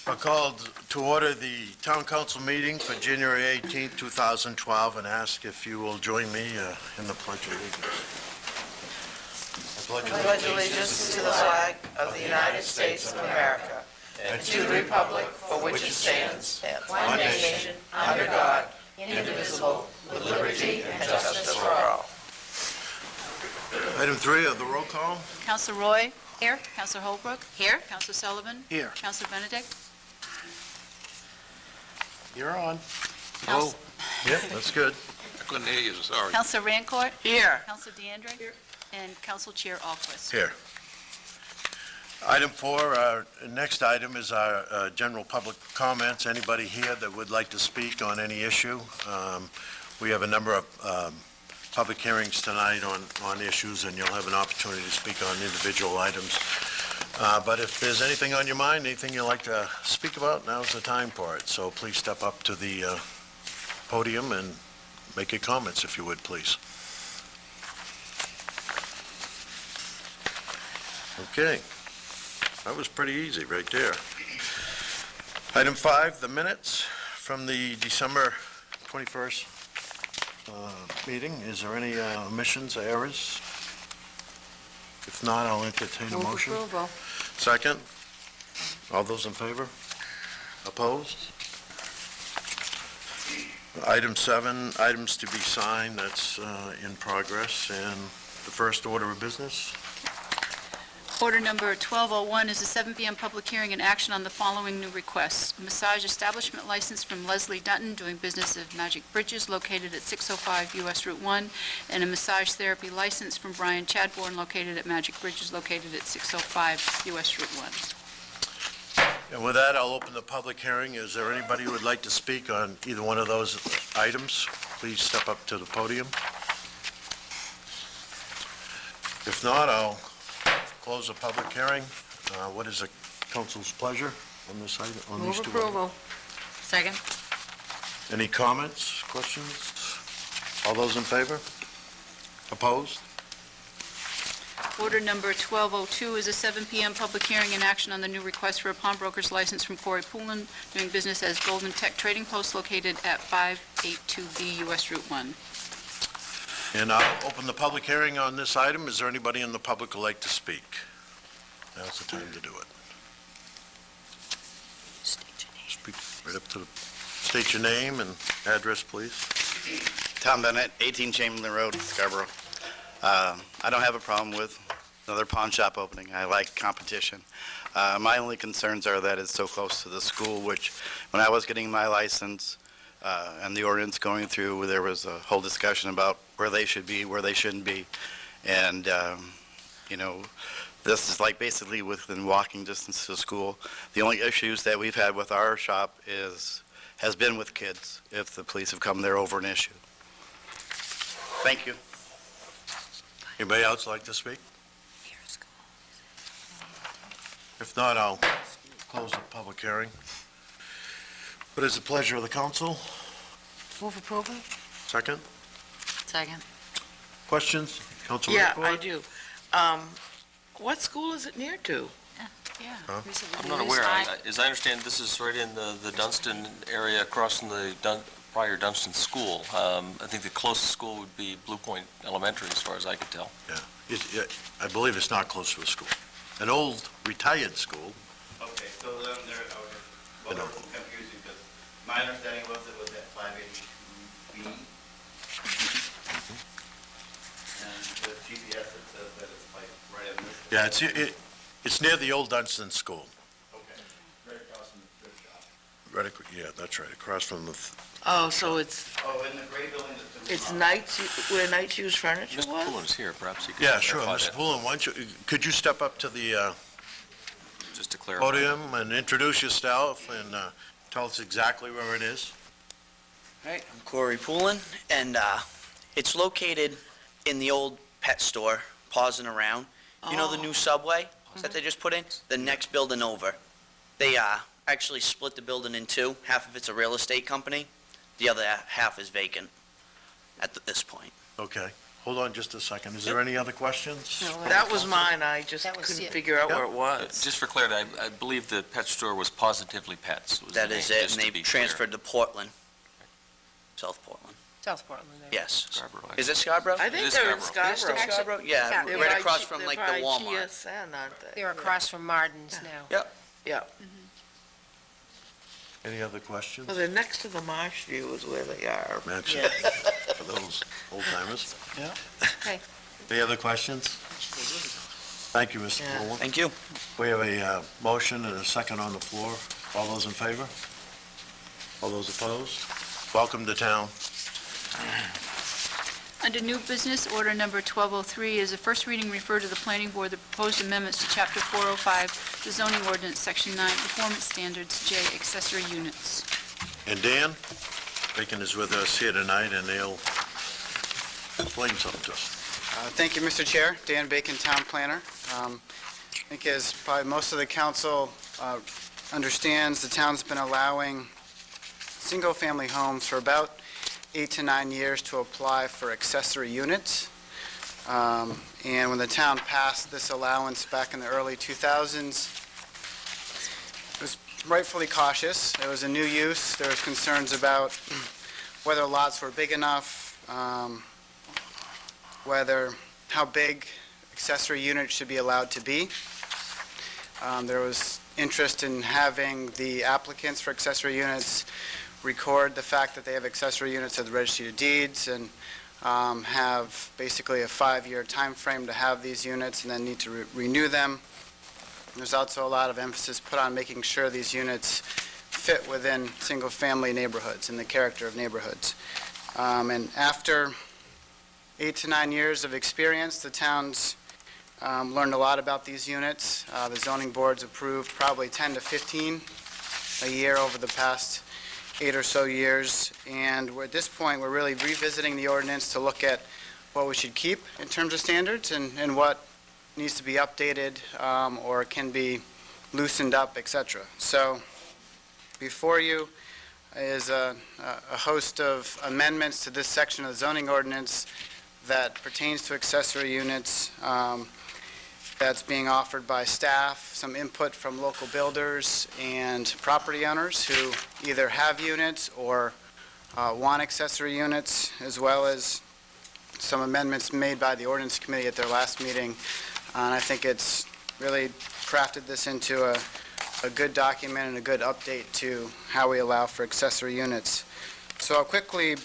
I called to order the Town Council meeting for January 18th, 2012, and ask if you will join me in the Pledge of Allegiance. I pledge allegiance to the flag of the United States of America and to the republic for which it stands, one nation, under God, indivisible, with liberty and justice for all. Item 3 of the roll call. Councilor Roy? Here. Councilor Holbrook? Here. Councilor Sullivan? Here. Councilor Benedict? You're on. Oh, Yep, that's good. I couldn't hear you, sorry. Councilor Rancourt? Here. Councilor DeAndre? Here. And Council Chair Alquist. Here. Item 4, our next item is our general public comments. Anybody here that would like to speak on any issue? We have a number of public hearings tonight on issues, and you'll have an opportunity to speak on individual items. But if there's anything on your mind, anything you'd like to speak about, now's the time for it. So please step up to the podium and make your comments, if you would, please. Okay. That was pretty easy right there. Item 5, the minutes from the December 21st meeting. Is there any omissions or errors? If not, I'll entertain a motion. Move approval. Second. All those in favor? Opposed? Item 7, items to be signed, that's in progress. And the first order of business? Order number 1201 is a 7 p.m. public hearing and action on the following new requests. Massage establishment license from Leslie Dutton, doing business at Magic Bridges, located at 605 U.S. Route 1, and a massage therapy license from Brian Chadbourne, located at Magic Bridges, located at 605 U.S. Route 1. And with that, I'll open the public hearing. Is there anybody who would like to speak on either one of those items? Please step up to the podium. If not, I'll close the public hearing. What is the council's pleasure on this item? On Move these two approval. Second. items? Any comments, questions? All those in favor? Opposed? Order number 1202 is a 7 p.m. public hearing and action on the new request for a pawnbroker's license from Corey Poulin, doing business as Golden Tech Trading Post, located at 582B U.S. Route 1. And I'll open the public hearing on this item. Is there anybody in the public who'd like to speak? Now's the time to do it. Speak right up to the, state your name and address, please. Tom Bennett, 18 Chamberlain Road, Scarborough. I don't have a problem with another pawn shop opening. I like competition. My only concerns are that it's so close to the school, which when I was getting my license and the ordinance going through, there was a whole discussion about where they should be, where they shouldn't be. And, you know, this is like basically within walking distance to school. The only issues that we've had with our shop has been with kids, if the police have come there over an issue. Thank you. Anybody else like to speak? If not, I'll close the public hearing. What is the pleasure of the council? Move approval. Second? Second. Questions? Council Yeah, report? I do. What school is it near to? Yeah. Huh? I'm not aware. As I understand, this is right in the Dunston area across from the prior Dunston School. I think the closest school would be Blue Point Elementary, as far as I could tell. Yeah. I believe it's not close to a school. An old retired school. Okay, so then well, there's some confusing, because my understanding was it was at 582B. And the GPS, it says that it's like right in this. Yeah, it's near the old Dunston School. Okay, right across from the thrift shop. Right, yeah, that's right, across from the, Oh, so it's Oh, in the gray building that's in the. where Knights Use Furniture Mr. was? Pullen's here, perhaps he could yeah, sure, clarify Mr. that. Pullen, why don't you, could you step up to the Just to clarify. podium and introduce yourself and tell us exactly where it is? All right, I'm Corey Poulin, and it's located in the old pet store, Pausing Around. You know the new Subway that they just put in? The next building over. They actually split the building in two. Half of it's a real estate company. The other half is vacant at this point. Okay. Hold on just a second. Is there any other questions? That was mine, I just That was couldn't it. figure out Yeah. where it was. Just for clarity, I believe the pet store was Positively Pets. was the That is name, it, just and to they be clear. transferred to Portland, South Portland. South Portland. Yes. Scarborough, Is it Scarborough? I think is they're in Scarborough. Is it still Scarborough. Scarborough? Yeah, They're right by across G- from they're like the by Walmart. GSN, aren't they? They're across from Martin's now. Yep. Yeah. Any other questions? Well, they're next to the Marsh View is where they are. Mention for those old timers. Yeah. Okay. Any other questions? Thank you, Mr. Yeah. Pullen. Thank you. We have a motion and a second on the floor. All those in favor? All those opposed? Welcome to town. Under new business, order number 1203 is a first reading refer to the planning board the proposed amendments to Chapter 405, the zoning ordinance, Section 9, performance standards, J, accessory units. And Dan Bacon is with us here tonight, and they'll explain something to us. Thank you, Mr. Chair. Dan Bacon, Town Planner. I think as probably most of the council understands, the town's been allowing single-family homes for about 8 to 9 years to apply for accessory units. And when the town passed this allowance back in the early 2000s, it was rightfully cautious. It was a new use. There was concerns about whether lots were big enough, how big accessory units should be allowed to be. There was interest in having the applicants for accessory units record the fact that they have accessory units at the Registry of Deeds and have basically a 5-year time frame to have these units and then need to renew them. There's also a lot of emphasis put on making sure these units fit within single-family neighborhoods and the character of neighborhoods. And after 8 to 9 years of experience, the town's learned a lot about these units. The zoning board's approved probably 10 to 15 a year over the past 8 or so years, and at this point, we're really revisiting the ordinance to look at what we should keep in terms of standards and what needs to be updated or can be loosened up, et cetera. So before you is a host of amendments to this section of the zoning ordinance that pertains to accessory units that's being offered by staff, some input from local builders and property owners who either have units or want accessory units, as well as some amendments made by the ordinance committee at their last meeting. And I think it's really crafted this into a good document and a good update to how we allow for accessory units. So I'll quickly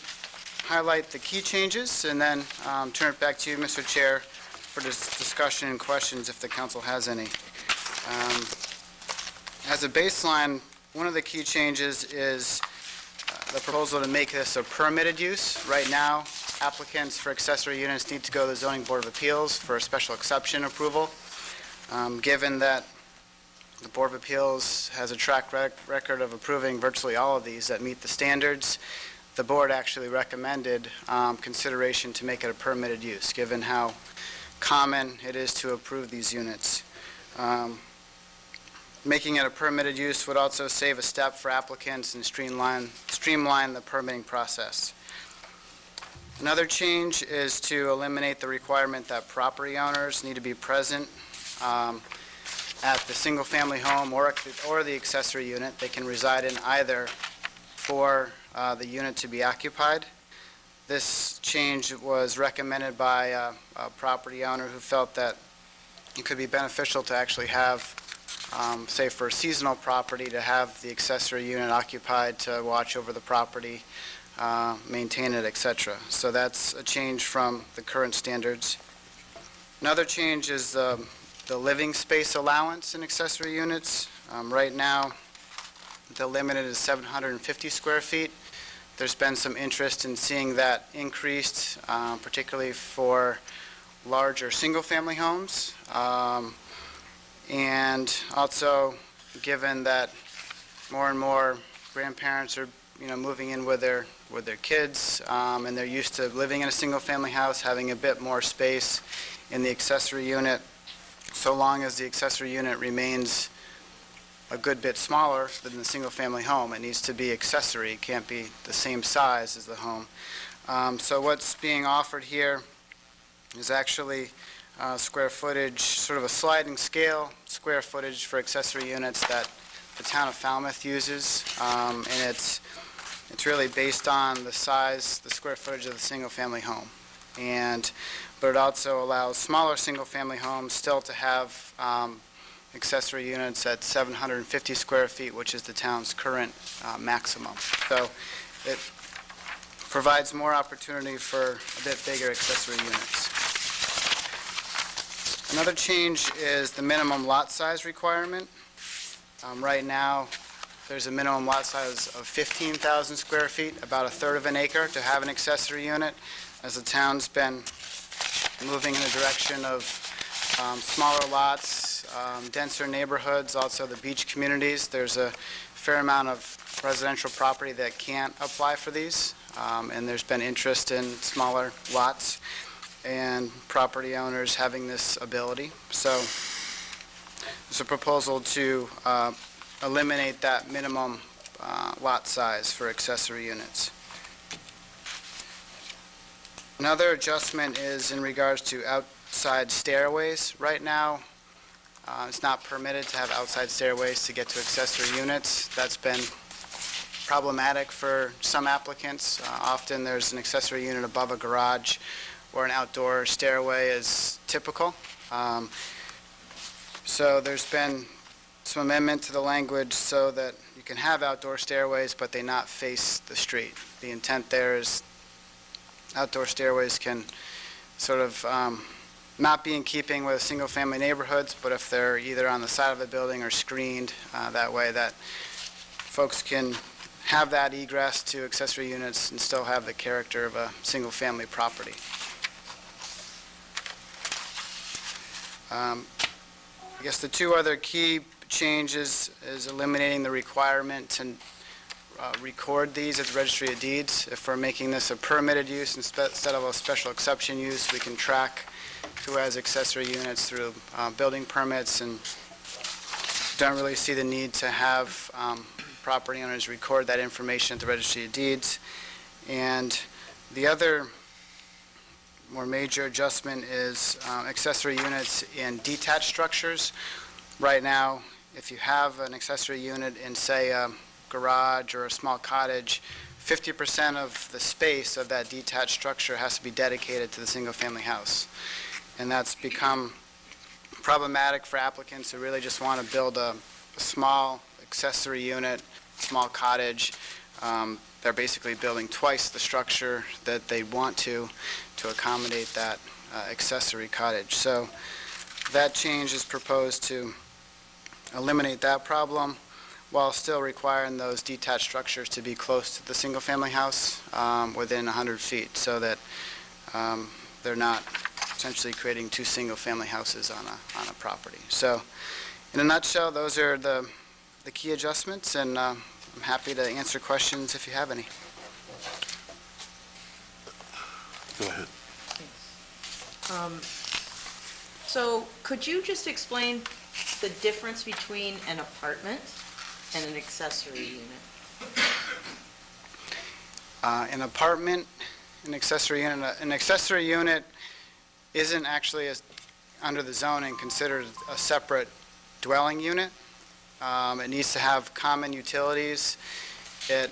highlight the key changes and then turn it back to you, Mr. Chair, for this discussion and questions if the council has any. As a baseline, one of the key changes is the proposal to make this a permitted use. Right now, applicants for accessory units need to go to the Zoning Board of Appeals for a special exception approval. Given that the Board of Appeals has a track record of approving virtually all of these that meet the standards, the board actually recommended consideration to make it a permitted use, given how common it is to approve these units. Making it a permitted use would also save a step for applicants and streamline the permitting process. Another change is to eliminate the requirement that property owners need to be present at the single-family home or the accessory unit. They can reside in either for the unit to be occupied. This change was recommended by a property owner who felt that it could be beneficial to actually have, say for a seasonal property, to have the accessory unit occupied to watch over the property, maintain it, etc. So that's a change from the current standards. Another change is the living space allowance in accessory units. Right now, the limit is 750 square feet. There's been some interest in seeing that increased, particularly for larger single-family homes. And also, given that more and more grandparents are, moving in with their kids, and they're used to living in a single-family house, having a bit more space in the accessory unit, so long as the accessory unit remains a good bit smaller than the single-family home. It needs to be accessory. It can't be the same size as the home. So what's being offered here is actually square footage, sort of a sliding scale square footage for accessory units that the town of Falmouth uses, and it's really based on the size, the square footage of the single-family home. But it also allows smaller single-family homes still to have accessory units at 750 square feet, which is the town's current maximum. So it provides more opportunity for a bit bigger accessory units. Another change is the minimum lot size requirement. Right now, there's a minimum lot size of 15,000 square feet, about a third of an acre, to have an accessory unit. As the town's been moving in the direction of smaller lots, denser neighborhoods, also the beach communities, there's a fair amount of residential property that can't apply for these, and there's been interest in smaller lots and property owners having this ability. So there's a proposal to eliminate that minimum lot size for accessory units. Another adjustment is in regards to outside stairways. Right now, it's not permitted to have outside stairways to get to accessory units. That's been problematic for some applicants. Often there's an accessory unit above a garage or an outdoor stairway is typical. So there's been some amendment to the language so that you can have outdoor stairways, but they not face the street. The intent there is outdoor stairways can sort of not be in keeping with single-family neighborhoods, but if they're either on the side of a building or screened, that way that folks can have that egress to accessory units and still have the character of a single-family property. I guess the two other key changes is eliminating the requirement to record these at the Registry of Deeds. If we're making this a permitted use instead of a special exception use, we can track who has accessory units through building permits, and don't really see the need to have property owners record that information at the Registry of Deeds. And the other more major adjustment is accessory units in detached structures. Right now, if you have an accessory unit in, say, a garage or a small cottage, 50% of the space of that detached structure has to be dedicated to the single-family house. And that's become problematic for applicants who really just want to build a small accessory unit, small cottage. They're basically building twice the structure that they want to accommodate that accessory cottage. So that change is proposed to eliminate that problem while still requiring those detached structures to be close to the single-family house within 100 feet, so that they're not essentially creating two single-family houses on a property. So in a nutshell, those are the key adjustments, and I'm happy to answer questions if you have any. Go ahead. So could you just explain the difference between an apartment and an accessory unit? An apartment, an accessory unit isn't actually, under the zoning, considered a separate dwelling unit. It needs to have common utilities. It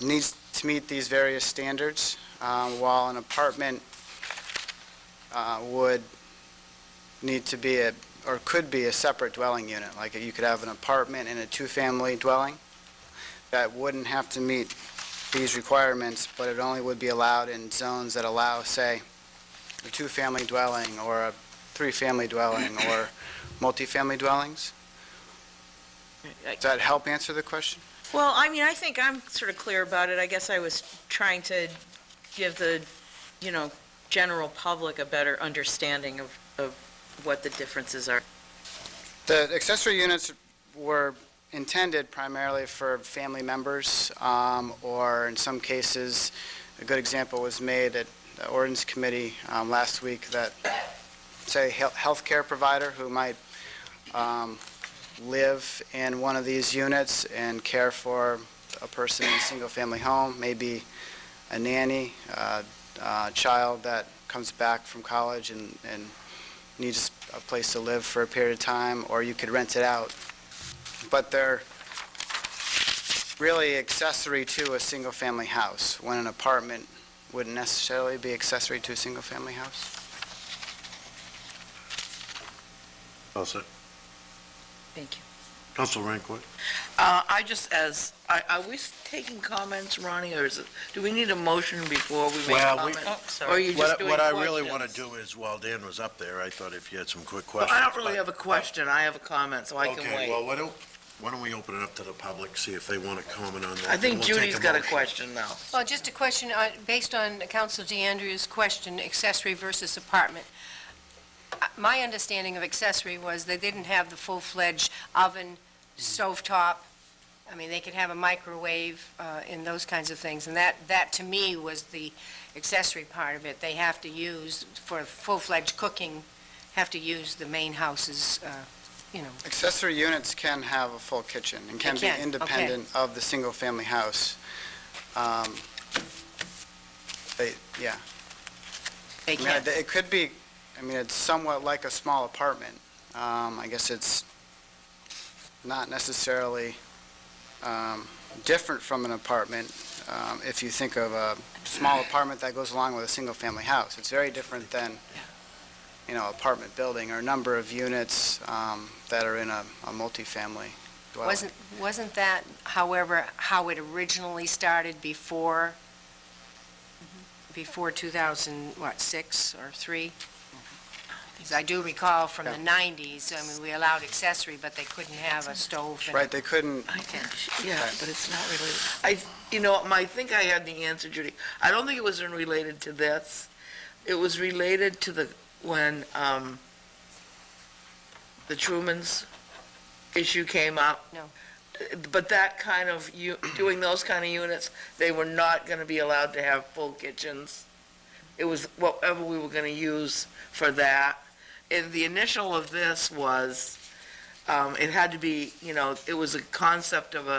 needs to meet these various standards, while an apartment would need to be or could be a separate dwelling unit. Like you could have an apartment and a two-family dwelling that wouldn't have to meet these requirements, but it only would be allowed in zones that allow, say, a two-family dwelling or a three-family dwelling or multifamily dwellings. Does that help answer the question? Well, I mean, I think I'm sort of clear about it. I guess I was trying to give the, general public a better understanding of what the differences are. The accessory units were intended primarily for family members, or in some cases, a good example was made at the ordinance committee last week that, say, a healthcare provider who might live in one of these units and care for a person in a single-family home, maybe a nanny, a child that comes back from college and needs a place to live for a period of time, or you could rent it out. But they're really accessory to a single-family house, when an apartment wouldn't necessarily be accessory to a single-family house. All set. Thank you. Council Rancourt? Are we taking comments, Ronnie, or do we need a motion before we make Well, we- comments? Or are you just doing What I really want to questions? do is, while Dan was up there, I thought if you had some quick Well, questions. I don't really but- have a question, I have a comment, so I can Okay, wait. well, why don't we open it up to the public, see if they want to comment on that? I think and we'll take Judy's got a motion. question now. Well, just a question, based on Council DeAndrea's question, accessory versus apartment. My understanding of accessory was they didn't have the full-fledged oven, stovetop. I mean, they could have a microwave and those kinds of things. And that to me, was the accessory part of it. They have to use, for full-fledged cooking, have to use the main house's, Accessory units can have a full kitchen and can They be can, okay. independent of the single-family house. Yeah. they I mean, can. it could be, it's somewhat like a small apartment. I guess it's not necessarily different from an apartment. If you think of a small apartment that goes along with a single-family house, it's very different than, apartment building or a number of units that are in a multifamily dwelling. Wasn't that, however, how it originally started before 2006 or 3? Because I do recall from the 90s, we allowed accessory, but they couldn't have a stove. Right, they couldn't, Yeah, but it's not related. I think I had the answer, Judy. I don't think it was related to this. It was related to when the Truman's issue came up. No. But that kind of, doing those kind of units, they were not going to be allowed to have full kitchens. It was whatever we were going to use for that. And the initial of this was, it had to be, it was a concept of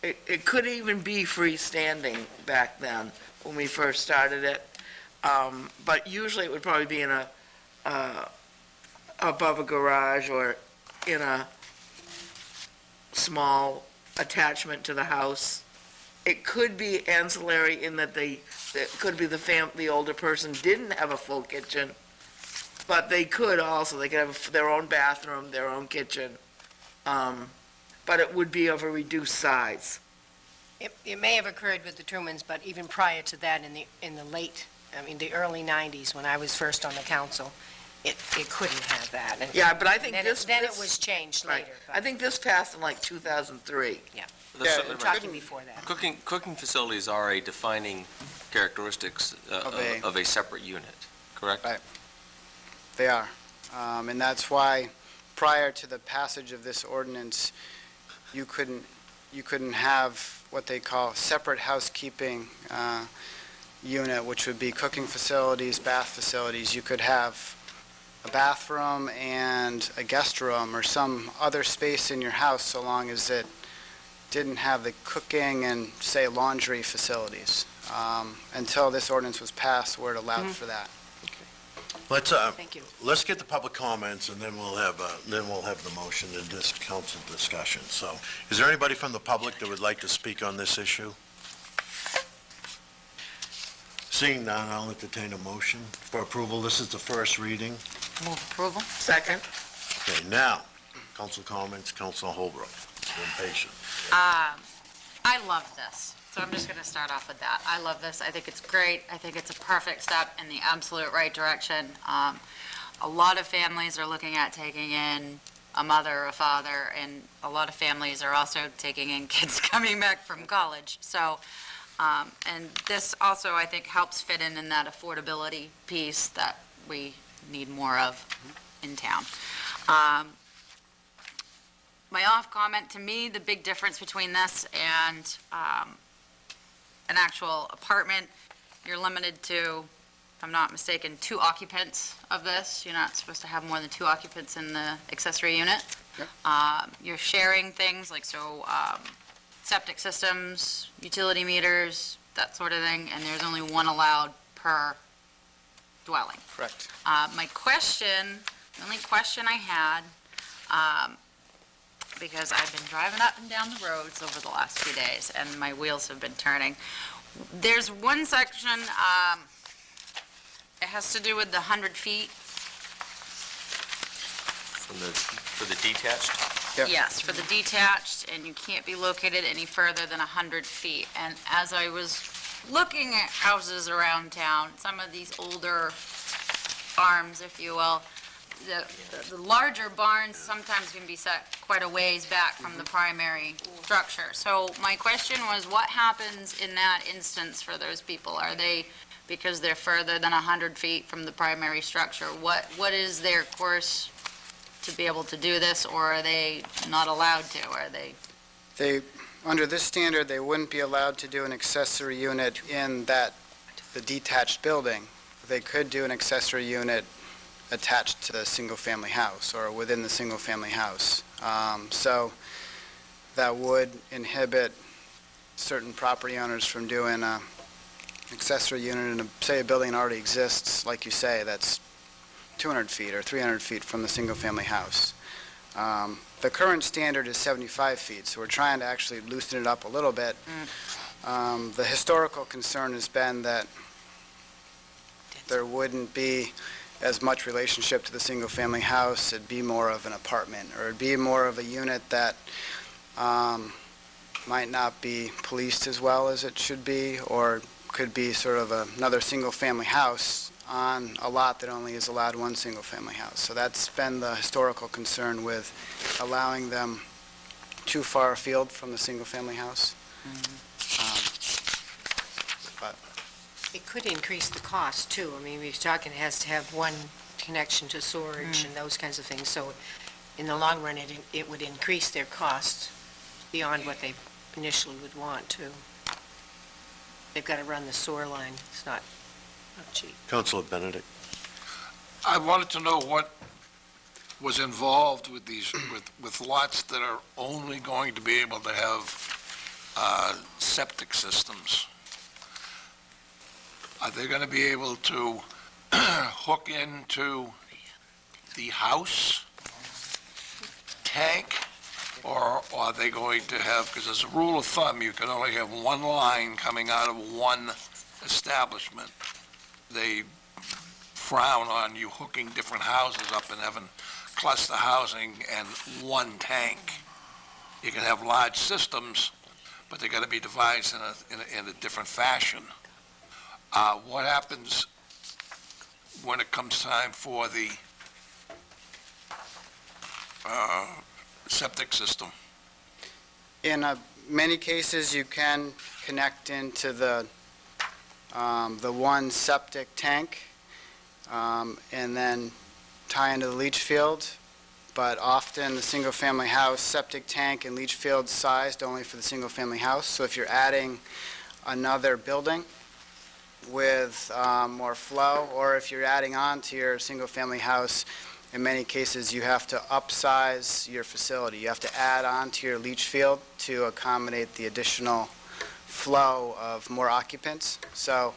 it could even be freestanding back then, when we first started it. But usually it would probably be in above a garage or in a small attachment to the house. It could be ancillary in that it could be the older person didn't have a full kitchen, but they could have their own bathroom, their own kitchen. But it would be of a reduced size. It may have occurred with the Trumans, but even prior to that, in the early 90s, when I was first on the council, it couldn't have that. And Yeah, but I think then this... it was changed Right. later. I think this passed in like 2003. That's Yeah, certainly I'm right. talking before that. Cooking facilities are a defining characteristics of a separate unit, correct? Right. They are. And that's why, prior to the passage of this ordinance, you couldn't have what they call separate housekeeping unit, which would be cooking facilities, bath facilities. You could have a bathroom and a guest room or some other space in your house, so long as it didn't have the cooking and, say, laundry facilities. Until this ordinance was passed, where it allowed for that. Thank you. Let's get the public comments, and then we'll have the motion and this council discussion. So, is there anybody from the public that would like to speak on this issue? Seeing none, I'll entertain a motion for approval. This is the first reading. Move approval. Second. Okay, now, council comments, Council Holbrook. Been patient. I love this, so I'm just going to start off with that. I love this. I think it's great. I think it's a perfect step in the absolute right direction. A lot of families are looking at taking in a mother or a father, and a lot of families are also taking in kids coming back from college. So, and this also, I think, helps fit in that affordability piece that we need more of in town. My off comment, to me, the big difference between this and an actual apartment, you're limited to, if I'm not mistaken, 2 occupants of this. You're not supposed to have more than 2 occupants in the accessory unit. Yep. You're sharing things like, septic systems, utility meters, that sort of thing, and there's only 1 allowed per dwelling. Correct. My question, the only question I had, because I've been driving up and down the roads over the last few days, and my wheels have been turning. There's one section, it has to do with the 100 feet. For the detached? Yep. Yes, for the detached, and you can't be located any further than 100 feet. And as I was looking at houses around town, some of these older farms, if you will, the larger barns sometimes can be set quite a ways back from the primary structure. So my question was, what happens in that instance for those people? Are they, because they're further than 100 feet from the primary structure, what is their course to be able to do this, or are they not allowed to? Are they? Under this standard, they wouldn't be allowed to do an accessory unit in the detached building. They could do an accessory unit attached to the single-family house or within the single-family house. So that would inhibit certain property owners from doing an accessory unit in, say, a building already exists, like you say, that's 200 feet or 300 feet from the single-family house. The current standard is 75 feet, so we're trying to actually loosen it up a little bit. The historical concern has been that there wouldn't be as much relationship to the single-family house. It'd be more of an apartment, or it'd be more of a unit that might not be policed as well as it should be, or could be sort of another single-family house on a lot that only is allowed one single-family house. So that's been the historical concern with allowing them too far afield from the single-family house. But It could increase the cost, too. I mean, we're talking, it has to have one connection to storage and those kinds of things. So in the long run, it would increase their costs beyond what they initially would want, too. They've got to run the sewer line. It's not cheap. Councilor Benedict. I wanted to know what was involved with these, with lots that are only going to be able to have septic systems. Are they going to be able to hook into the house tank, or are they going to have, because as a rule of thumb, you can only have one line coming out of one establishment. They frown on you hooking different houses up and having cluster housing and one tank. You can have large systems, but they got to be devised in a different fashion. What happens when it comes time for the septic system? in many cases, you can connect into the one septic tank and then tie into the leach field. But often the single-family house septic tank and leach field sized only for the single-family house. So if you're adding another building with more flow, or if you're adding on to your single-family house, in many cases you have to upsize your facility. You have to add on to your leach field to accommodate the additional flow of more occupants. So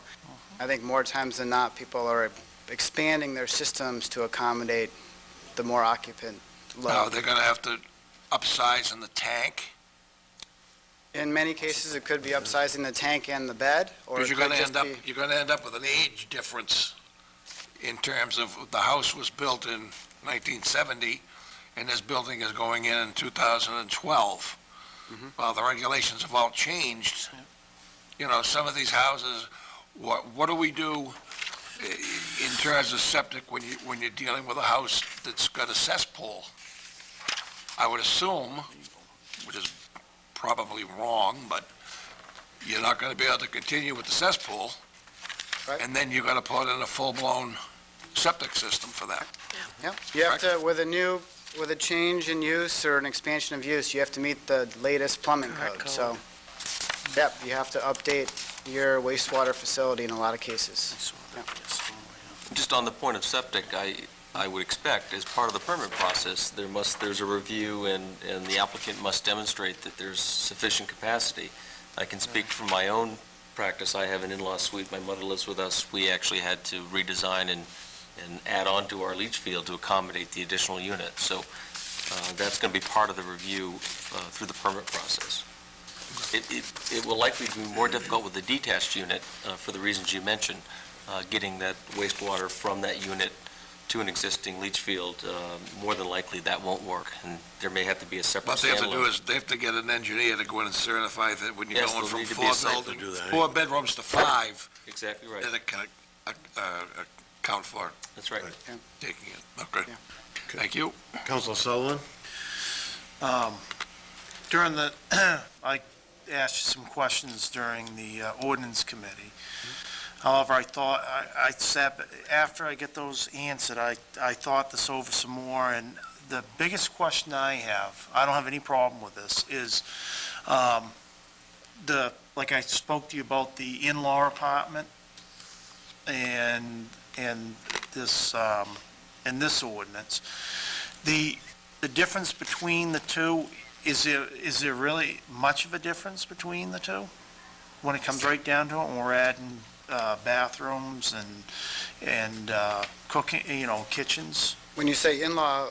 I think more times than not, people are expanding their systems to accommodate the more occupant load. Now, they're going to have to upsize in the tank? In many cases, it could be upsizing the tank and the bed, or Because it you're could going to just end up, be... you're going to end up with an age difference in terms of, the house was built in 1970, and this building is going in 2012. Well, the regulations have all changed. You know, some of these houses, what do we do in terms of septic when you're dealing with a house that's got a cesspool? I would assume, which is probably wrong, but you're not going to be able to continue with the cesspool, Right. and then you're going to put in a full-blown septic system for that. Yep. You have to, with a change in use or an expansion of use, you have to meet the latest plumbing code. So, yep, you have to update your wastewater facility in a lot of cases. Just on the point of septic, I would expect, as part of the permit process, there's a review, and the applicant must demonstrate that there's sufficient capacity. I can speak from my own practice. I have an in-law suite, my mother lives with us. We actually had to redesign and add on to our leach field to accommodate the additional unit. So that's going to be part of the review through the permit process. It will likely be more difficult with the detached unit for the reasons you mentioned, getting that wastewater from that unit to an existing leach field. More than likely, that won't work, and there may have to be a separate What they have to do standalone. is, they have to get an engineer to go in and certify that when you're Yes, going there'll from need to be a site plan. To do that. 4 bedrooms to 5, Exactly right. then it can account for That's right. taking it. Okay. Yeah. Thank you. Councilor Sullivan? During the, I asked you some questions during the ordinance committee. However, I thought, I sat, after I get those answered, I thought this over some more, and the biggest question I have, I don't have any problem with this, is like I spoke to you about the in-law apartment and this, in this ordinance. The difference between the two, is there really much of a difference between the two? When it comes right down to it, when we're adding bathrooms and cooking, kitchens? When you say in-law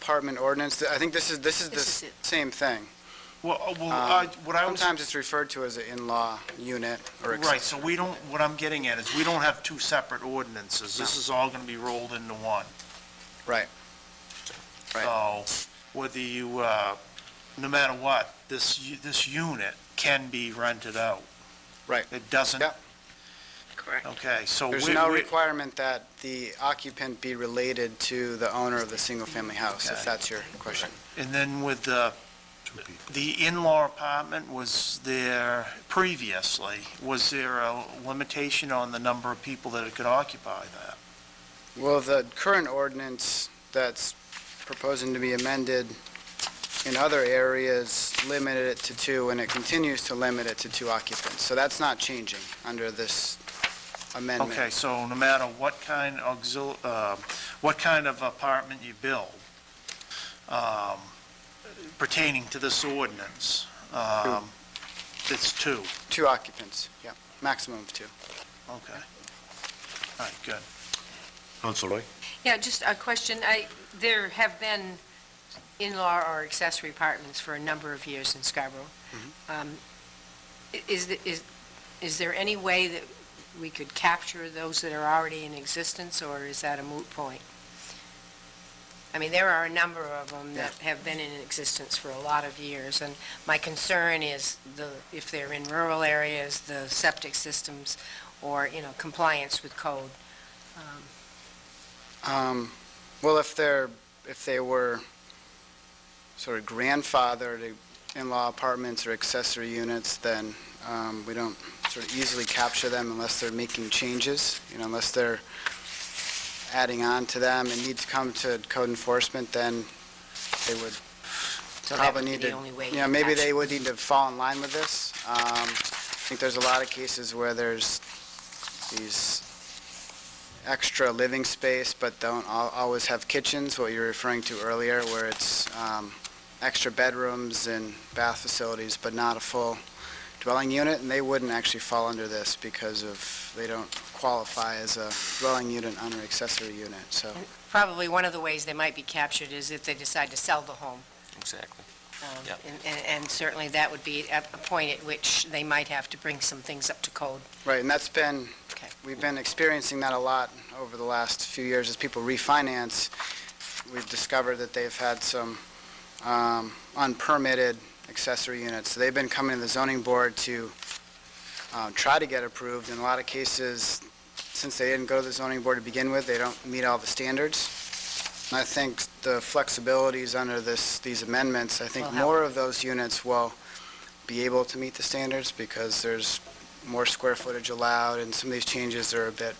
apartment ordinance, I think this is This the is it. same thing. What I was... Sometimes it's referred to as an in-law unit or Right, so we don't, what I'm getting at is we don't have two separate ordinances. This is all going to be rolled into one. Right. Right. So whether you, no matter what, this unit can be rented out. Right. It doesn't... Yep. Correct. Okay, so There's no requirement that the occupant be related to the owner of the single-family house, if Okay. that's your question. And then with the in-law apartment, was there a limitation on the number of people that it could occupy that? Well, the current ordinance that's proposing to be amended in other areas limited it to 2, and it continues to limit it to 2 occupants. So that's not changing under this amendment. Okay, so no matter what kind of apartment you build, pertaining to this ordinance, it's 2. 2 occupants, yeah, maximum of 2. Okay. All right, good. Councilor Roy? Yeah, just a question. There have been in-law or accessory apartments for a number of years in Scarborough. Is there any way that we could capture those that are already in existence, or is that a moot point? I mean, there are a number of them that have been in existence for a lot of years, and my concern is if they're in rural areas, the septic systems, or, compliance with code. Well, if they were sort of grandfathered in-law apartments or accessory units, then we don't sort of easily capture them unless they're making changes, unless they're adding on to them and need to come to code enforcement, then they would So that probably would be need the to, only way. maybe they would need to fall in line with this. I think there's a lot of cases where there's these extra living space, but don't always have kitchens, what you were referring to earlier, where it's extra bedrooms and bath facilities, but not a full dwelling unit, and they wouldn't actually fall under this because they don't qualify as a dwelling unit under accessory unit, so. Probably one of the ways they might be captured is if they decide to sell the home. Exactly. Um, Yeah. And certainly that would be a point at which they might have to bring some things up to code. Right, and that's been, Okay. we've been experiencing that a lot over the last few years as people refinance. We've discovered that they've had some unpermitted accessory units. So they've been coming to the zoning board to try to get approved. In a lot of cases, since they didn't go to the zoning board to begin with, they don't meet all the standards. And I think the flexibilities under these amendments, I think Will help. more of those units will be able to meet the standards because there's more square footage allowed, and some of these changes are a bit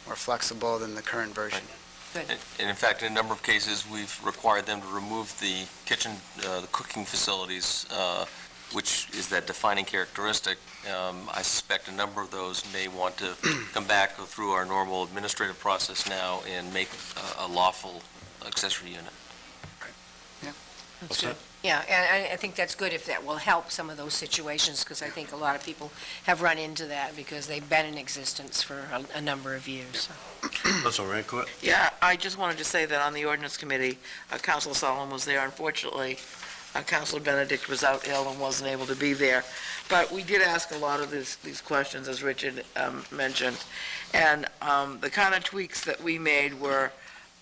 more flexible than the current version. And in fact, in a number of cases, we've required them to remove the kitchen, the cooking facilities, which is that defining characteristic. I suspect a number of those may want to come back, go through our normal administrative process now, and make a lawful accessory unit. That's good. Yeah, and I think that's good if that will help some of those situations, because I think a lot of people have run into that because they've been in existence for a number of years. Council Rancourt? Yeah, I just wanted to say that on the ordinance committee, Council Solomon was there. Unfortunately, Councilor Benedict was out ill and wasn't able to be there. But we did ask a lot of these questions, as Richard mentioned. And the kind of tweaks that we made were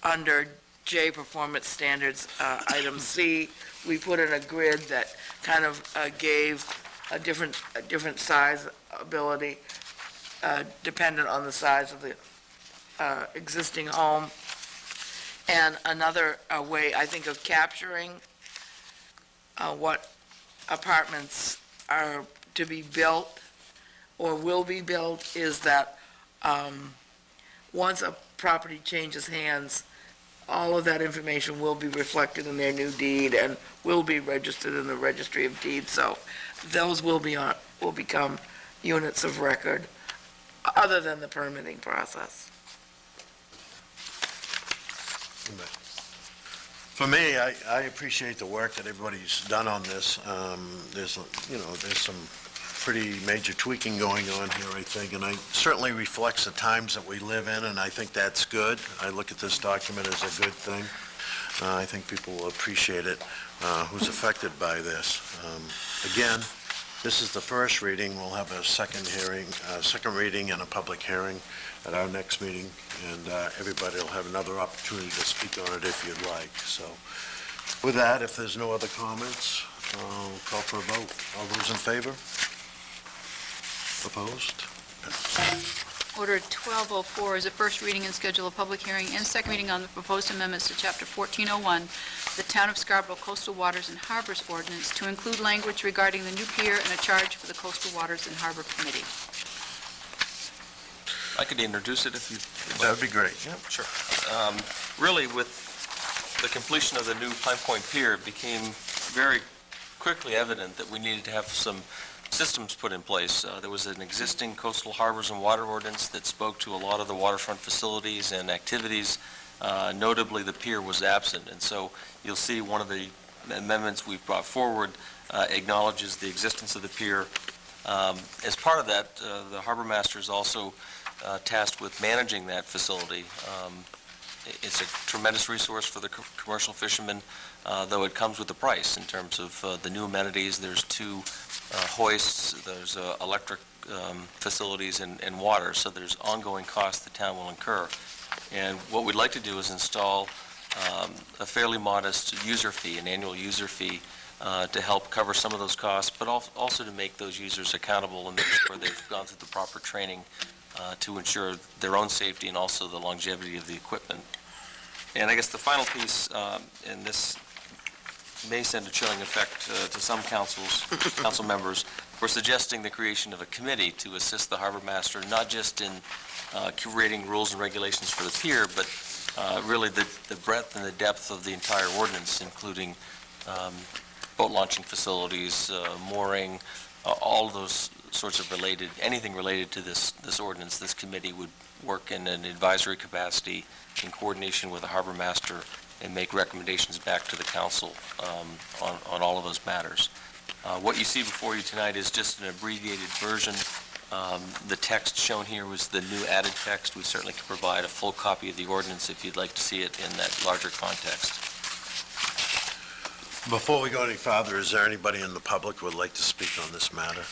under J, performance standards, item C, we put in a grid that kind of gave a different size ability, dependent on the size of the existing home. And another way, I think, of capturing what apartments are to be built or will be built is that once a property changes hands, all of that information will be reflected in their new deed and will be registered in the registry of deeds. So those will become units of record, other than the permitting process. For me, I appreciate the work that everybody's done on this. There's some pretty major tweaking going on here, I think, and it certainly reflects the times that we live in, and I think that's good. I look at this document as a good thing. I think people will appreciate it, who's affected by this. Again, this is the first reading. We'll have a second reading and a public hearing at our next meeting, and everybody will have another opportunity to speak on it if you'd like. So with that, if there's no other comments, I'll call for a vote. All those in favor? Opposed? Order 1204 is a first reading and schedule a public hearing and second reading on the proposed amendments to Chapter 1401, the Town of Scarborough Coastal Waters and Harbors Ordinance, to include language regarding the new pier and a charge for the Coastal Waters and Harbor Committee. I could introduce it if you... That would be great. Yeah, sure. Really, with the completion of the new Pine Point Pier, it became very quickly evident that we needed to have some systems put in place. There was an existing coastal harbors and water ordinance that spoke to a lot of the waterfront facilities and activities. Notably, the pier was absent, and so you'll see one of the amendments we've brought forward acknowledges the existence of the pier. As part of that, the harbor master is also tasked with managing that facility. It's a tremendous resource for the commercial fishermen, though it comes with a price in terms of the new amenities. There's two hoists, there's electric facilities and water, so there's ongoing costs the town will incur. And what we'd like to do is install a fairly modest user fee, an annual user fee, to help cover some of those costs, but also to make those users accountable and make sure they've gone through the proper training to ensure their own safety and also the longevity of the equipment. And I guess the final piece, and this may send a chilling effect to some council members, we're suggesting the creation of a committee to assist the harbor master, not just in creating rules and regulations for the pier, but really the breadth and the depth of the entire ordinance, including boat launching facilities, mooring, all of those sorts of anything related to this ordinance. This committee would work in an advisory capacity in coordination with the harbor master and make recommendations back to the council on all of those matters. What you see before you tonight is just an abbreviated version. The text shown here was the new added text. We certainly can provide a full copy of the ordinance if you'd like to see it in that larger context. Before we go any farther, is there anybody in the public who would like to speak on this matter?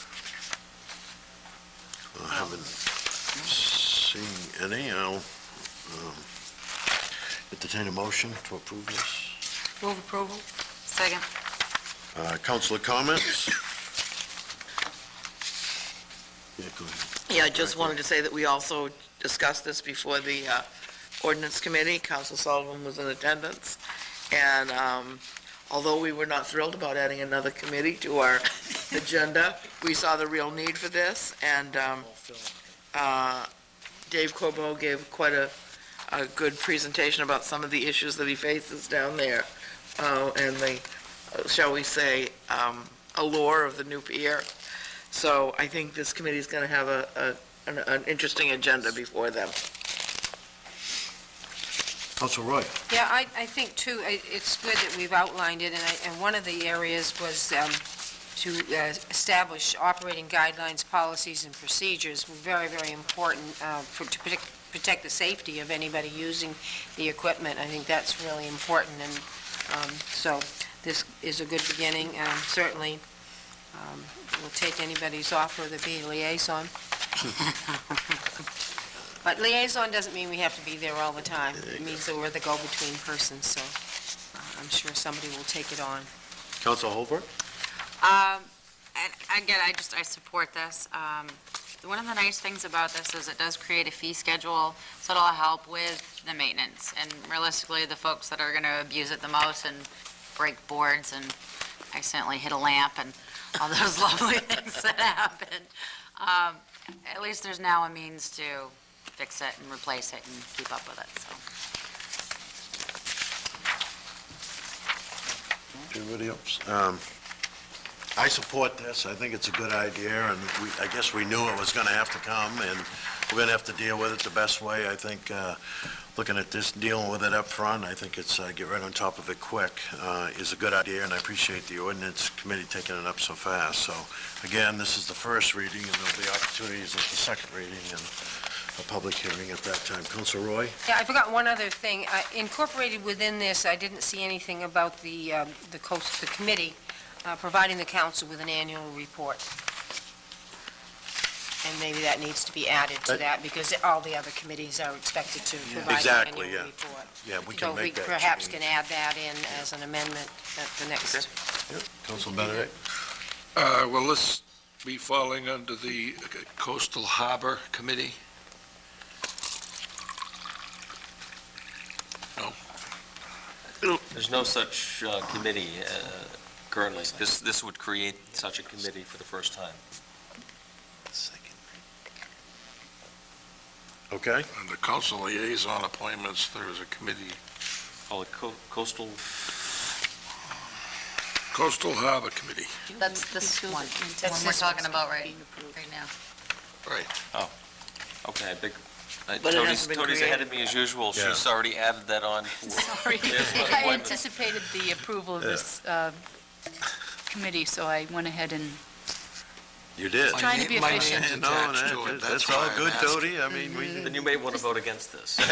I haven't seen any. I'll entertain a motion to approve this. Move approval? Second. Councilor comments? Yeah, go ahead. Yeah, I just wanted to say that we also discussed this before the ordinance committee. Council Sullivan was in attendance, and although we were not thrilled about adding another committee to our agenda, we saw the real need for this, and Dave Corbeau gave quite a good presentation about some of the issues that he faces down there, and the, shall we say, allure of the new pier. So I think this committee is going to have an interesting agenda before them. Council Roy? Yeah, I think too, it's good that we've outlined it, and one of the areas was to establish operating guidelines, policies, and procedures, very, very important to protect the safety of anybody using the equipment. I think that's really important, and so this is a good beginning. Certainly, we'll take anybody's offer to be a liaison. But liaison doesn't mean we have to be there all the time. It means that we're the go-between person, so I'm sure somebody will take it on. Council Holbrook? And again, I support this. One of the nice things about this is it does create a fee schedule, so it'll help with the maintenance. And realistically, the folks that are going to abuse it the most and break boards and accidentally hit a lamp and all those lovely things that happen, at least there's now a means to fix it and replace it and keep up with it, so. Anybody else? I support this. I think it's a good idea, and I guess we knew it was going to have to come, and we're going to have to deal with it the best way. I think looking at this, dealing with it up front, I think it's get right on top of it quick is a good idea, and I appreciate the ordinance committee taking it up so fast. So, again, this is the first reading, and there'll be opportunities at the second reading and a public hearing at that time. Council Roy? Yeah, I forgot one other thing. Incorporated within this, I didn't see anything about the committee providing the council with an annual report. And maybe that needs to be added to that, because all the other committees are expected to provide an Exactly, annual yeah. report. Yeah, we So can make that perhaps change. can add that in as an amendment at the next. Yep. Council Benedict? Will this be falling under the Coastal Harbor Committee? No. There's no such committee currently. This would create such a committee for the first time. Okay. Under council liaison appointments, there is a committee, Call it Coastal, Coastal Harbor Committee. That's this one, the one we're talking about right now. Right. okay, But it hasn't been Tony's ahead of me as usual. Yeah. She's already added that on. Sorry. I anticipated the approval of this committee, so I went ahead and You did. My Trying to name- be my name efficient. is No, attached to it. that's why all I'm good, asking. Tony. I mean, Then you may want to vote against this. yeah,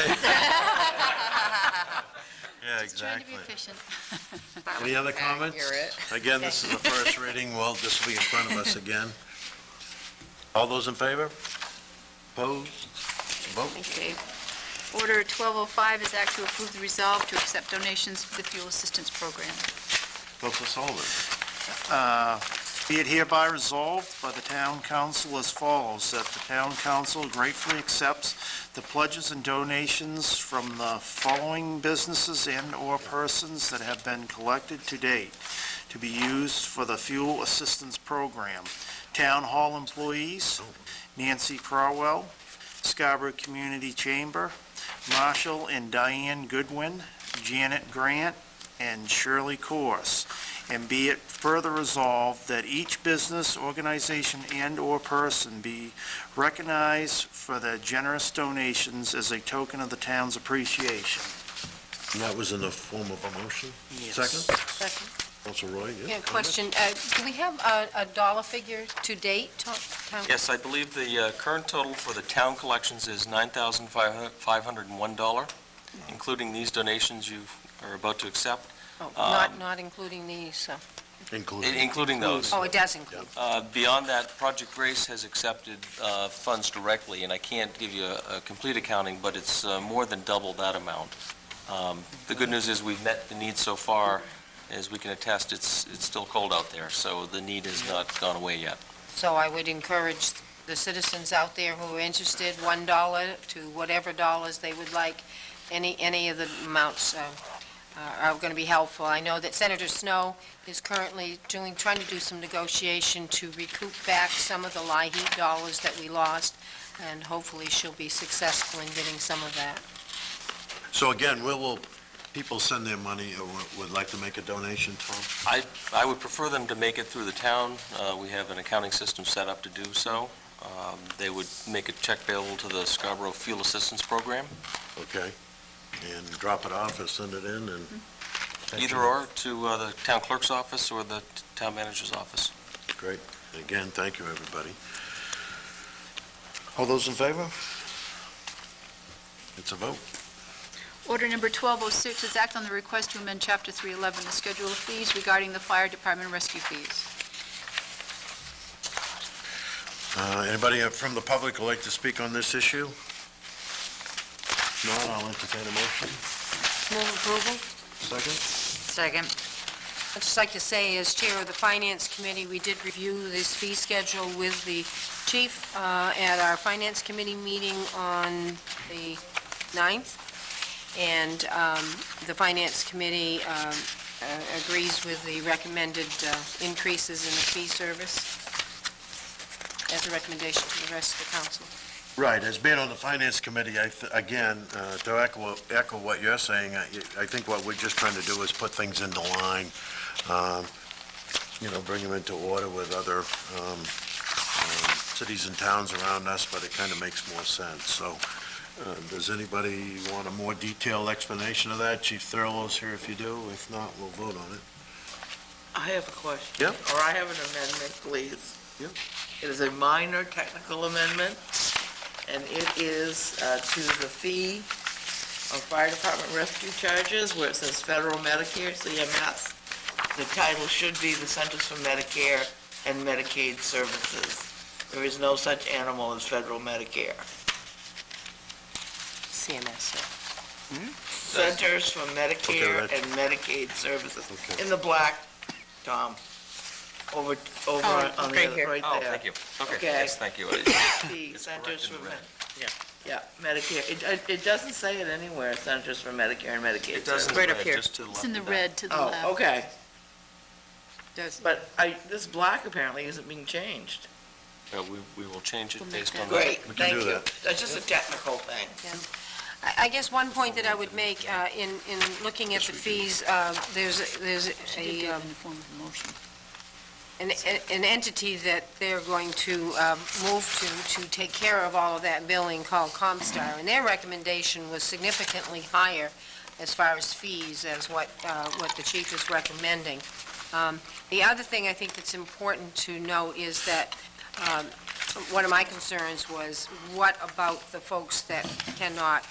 just trying to be exactly. efficient. Any other comments? Accurate. Again, this is the first reading. Well, this will be in front of us again. All those in favor? Opposed? Vote. Okay. Order 1205 is act to approve the resolve to accept donations for the fuel assistance program. Council Sullivan. Be it hereby resolved by the town council as follows, that the town council gratefully accepts the pledges and donations from the following businesses and/or persons that have been collected to date to be used for the fuel assistance program. Town hall employees, Nancy Crowell, Scarborough Community Chamber, Marshall and Diane Goodwin, Janet Grant, and Shirley Corse. And be it further resolved that each business, organization, and/or person be recognized for their generous donations as a token of the town's appreciation. And that was in the form of a motion? Yes. Second? Second. Council Roy, yeah? Yeah, question, do we have a dollar figure to date? Tom? Yes, I believe the current total for the town collections is $9,501, including these donations you are about to accept, Oh, not including these, Including those. oh, it does include. Beyond that, Project Grace has accepted funds directly, and I can't give you a complete accounting, but it's more than double that amount. The good news is we've met the need so far. As we can attest, it's still cold out there, so the need has not gone away yet. So I would encourage the citizens out there who are interested, $1 to whatever dollars they would like, any of the amounts are going to be helpful. I know that Senator Snow is currently trying to do some negotiation to recoup back some of the LIHEAP dollars that we lost, and hopefully she'll be successful in getting some of that. So again, will people send their money or would like to make a donation, Tom? I would prefer them to make it through the town. We have an accounting system set up to do so. They would make a check payable to the Scarborough Fuel Assistance Program. Okay. and drop it off or send it in, and... Either or, to the town clerk's office or the town manager's office. Great. Again, thank you, everybody. All those in favor? It's a vote. Order number 1206 is act on the request to amend Chapter 311, the schedule of fees regarding the fire department rescue fees. Anybody from the public would like to speak on this issue? If not, I'll entertain a motion. Move approval. Second? Second. I'd just like to say, as Chair of the Finance Committee, we did review this fee schedule with the chief at our Finance Committee meeting on the 9th, and the Finance Committee agrees with the recommended increases in the fee service as a recommendation to the rest of the council. Right, as being on the Finance Committee, again, to echo what you're saying, I think what we're just trying to do is put things into line, bring them into order with other cities and towns around us, but it kind of makes more sense. So, does anybody want a more detailed explanation of that? Chief Thurlow's here if you do. If not, we'll vote on it. I have a question. Yep. Or I have an amendment, please. Yep. It is a minor technical amendment, and it is to the fee of fire department rescue charges, where it says federal Medicare, CMS. The title should be the Centers for Medicare and Medicaid Services. There is no such animal as federal Medicare. CMS. Centers for Medicare right. and Medicaid Services. Okay. In the black, Tom, over on right the other, here. right Oh, there. thank you. Okay, Okay. yes, thank you. The It's Centers correct in for the red. Yeah, Medicare. It doesn't say it anywhere, Centers for Medicare and Medicaid It does in Services. the Right up red, here. just to the It's left in the of that. red to the Oh, left. okay. Does, But this black apparently isn't being changed. We will change it We'll make based that- on that. Great, We can thank do you. that. That's just a technical thing. I guess one point that I would make in looking at the fees, there's She did do it a in the form of a motion. an entity that they're going to move to take care of all of that billing called Comstar, and their recommendation was significantly higher as far as fees as what the chief is recommending. The other thing I think that's important to note is that one of my concerns was, what about the folks that cannot,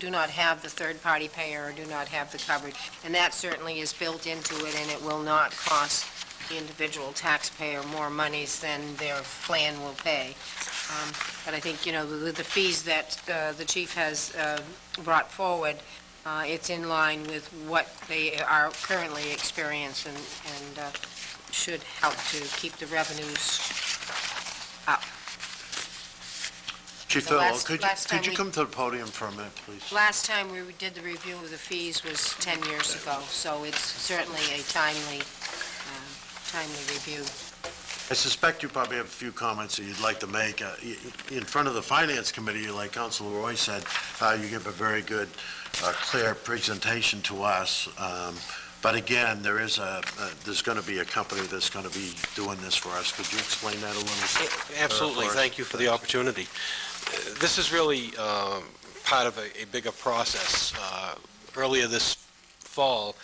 do not have the third-party payer or do not have the coverage? And that certainly is built into it, and it will not cost the individual taxpayer more monies than their plan will pay. But I think, the fees that the chief has brought forward, it's in line with what they are currently experiencing and should help to keep the revenues up. Chief The Thurlow, last could time you we- come to the podium for a minute, please? Last time we did the review of the fees was 10 years ago, so it's certainly a timely review. I suspect you probably have a few comments that you'd like to make. In front of the Finance Committee, like Councilor Roy said, you give a very good, clear presentation to us. But again, there's going to be a company that's going to be doing this for us. Could you explain that a little? Absolutely. for us? Thank you for the opportunity. This is really part of a bigger process. Earlier this fall,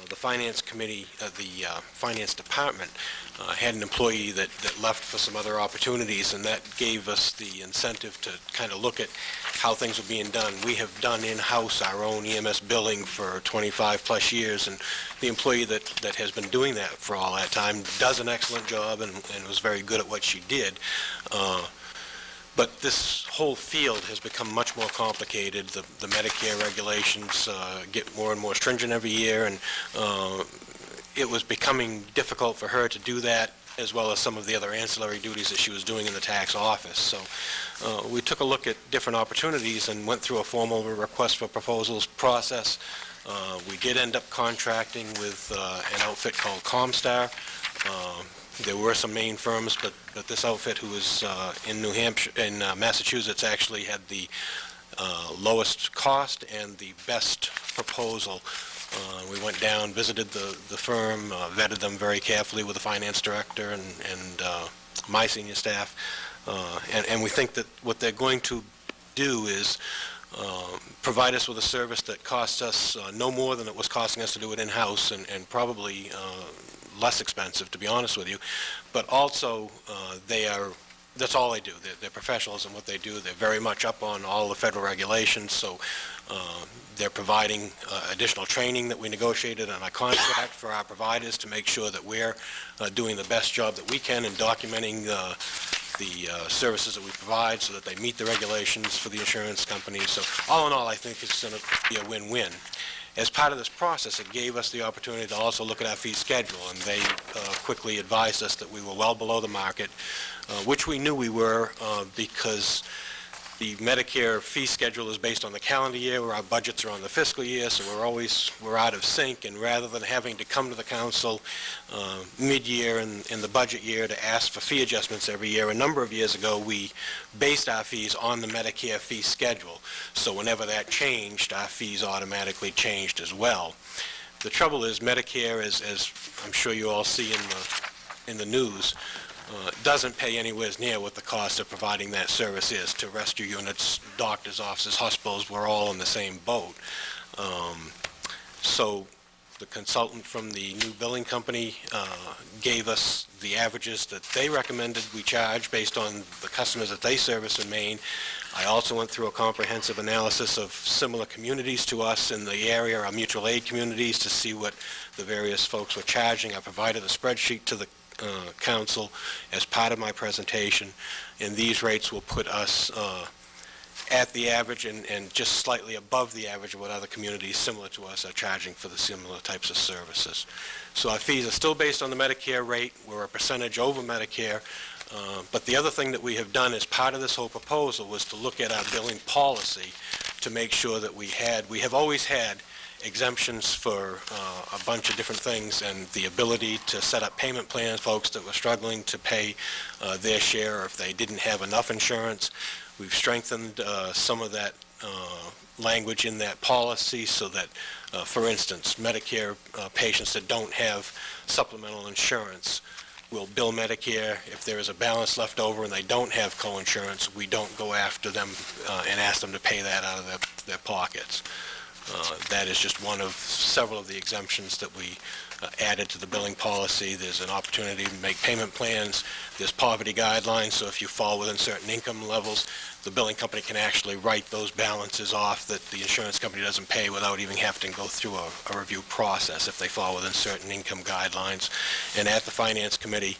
the Finance Committee, the Finance Department, had an employee that left for some other opportunities, and that gave us the incentive to kind of look at how things were being done. We have done in-house our own EMS billing for 25-plus years, and the employee that has been doing that for all that time does an excellent job and was very good at what she did. But this whole field has become much more complicated. The Medicare regulations get more and more stringent every year, and it was becoming difficult for her to do that, as well as some of the other ancillary duties that she was doing in the tax office. So we took a look at different opportunities and went through a formal request for proposals process. We did end up contracting with an outfit called Comstar. There were some main firms, but this outfit, who was in New Hampshire, in Massachusetts, actually had the lowest cost and the best proposal. We went down, visited the firm, vetted them very carefully with the finance director and my senior staff, and we think that what they're going to do is provide us with a service that costs us no more than it was costing us to do it in-house, and probably less expensive, to be honest with you. But also, that's all they do. They're professionals in what they do. They're very much up on all the federal regulations, so they're providing additional training that we negotiated on our contract for our providers to make sure that we're doing the best job that we can in documenting the services that we provide so that they meet the regulations for the insurance companies. So all in all, I think it's going to be a win-win. As part of this process, it gave us the opportunity to also look at our fee schedule, and they quickly advised us that we were well below the market, which we knew we were because the Medicare fee schedule is based on the calendar year, where our budgets are on the fiscal year, so we're out of sync, and rather than having to come to the council mid-year in the budget year to ask for fee adjustments every year, a number of years ago, we based our fees on the Medicare fee schedule. So whenever that changed, our fees automatically changed as well. The trouble is Medicare, as I'm sure you all see in the news, doesn't pay anywhere near what the cost of providing that service is. To rescue units, doctors' offices, hospitals, we're all in the same boat. So the consultant from the new billing company gave us the averages that they recommended we charge based on the customers that they service in Maine. I also went through a comprehensive analysis of similar communities to us in the area, our mutual aid communities, to see what the various folks were charging. I provided a spreadsheet to the council as part of my presentation, and these rates will put us at the average and just slightly above the average of what other communities similar to us are charging for the similar types of services. So our fees are still based on the Medicare rate. We're a percentage over Medicare, but the other thing that we have done as part of this whole proposal was to look at our billing policy to make sure that we have always had exemptions for a bunch of different things, and the ability to set up payment plans, folks that were struggling to pay their share if they didn't have enough insurance. We've strengthened some of that language in that policy so that, for instance, Medicare patients that don't have supplemental insurance will bill Medicare. If there is a balance left over and they don't have co-insurance, we don't go after them and ask them to pay that out of their pockets. That is just one of several of the exemptions that we added to the billing policy. There's an opportunity to make payment plans. There's poverty guidelines, so if you fall within certain income levels, the billing company can actually write those balances off that the insurance company doesn't pay without even having to go through a review process if they fall within certain income guidelines. And at the Finance Committee,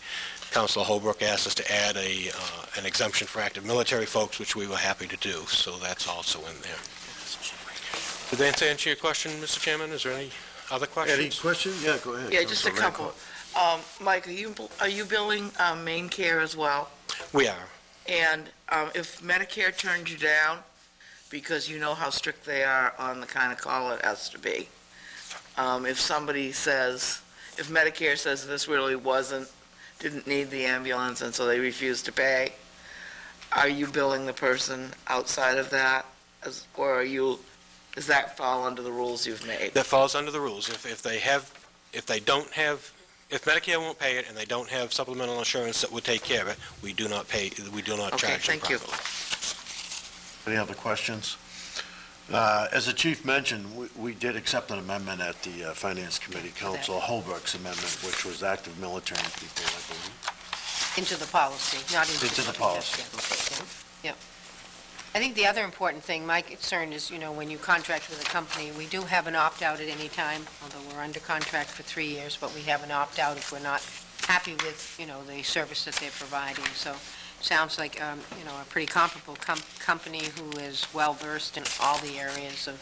Councilor Holbrook asked us to add an exemption for active military folks, which we were happy to do, so that's also in there. Did that answer your question, Mr. Chairman? Is there any other questions? Any questions? Yeah, go ahead. Yeah, just a Councilor couple. Mike, are you billing Maine Care as well? We are. And if Medicare turns you down, because you know how strict they are on the kind of call it has to be, if somebody says, if Medicare says this really didn't need the ambulance, and so they refuse to pay, are you billing the person outside of that? Or does that fall under the rules you've made? That falls under the rules. If Medicare won't pay it and they don't have supplemental insurance that would take care of it, we do not charge them properly. Thank you. Any other questions? As the chief mentioned, we did accept an amendment at the Finance Committee, Councilor Holbrook's amendment, which was active military people, I believe. Into the policy, not into the policy. Yep. I think the other important thing, my concern is, when you contract with a company, we do have an opt-out at any time, although we're under contract for 3 years, but we have an opt-out if we're not happy with, the service that they're providing. So sounds like, a pretty comparable company who is well-versed in all the areas of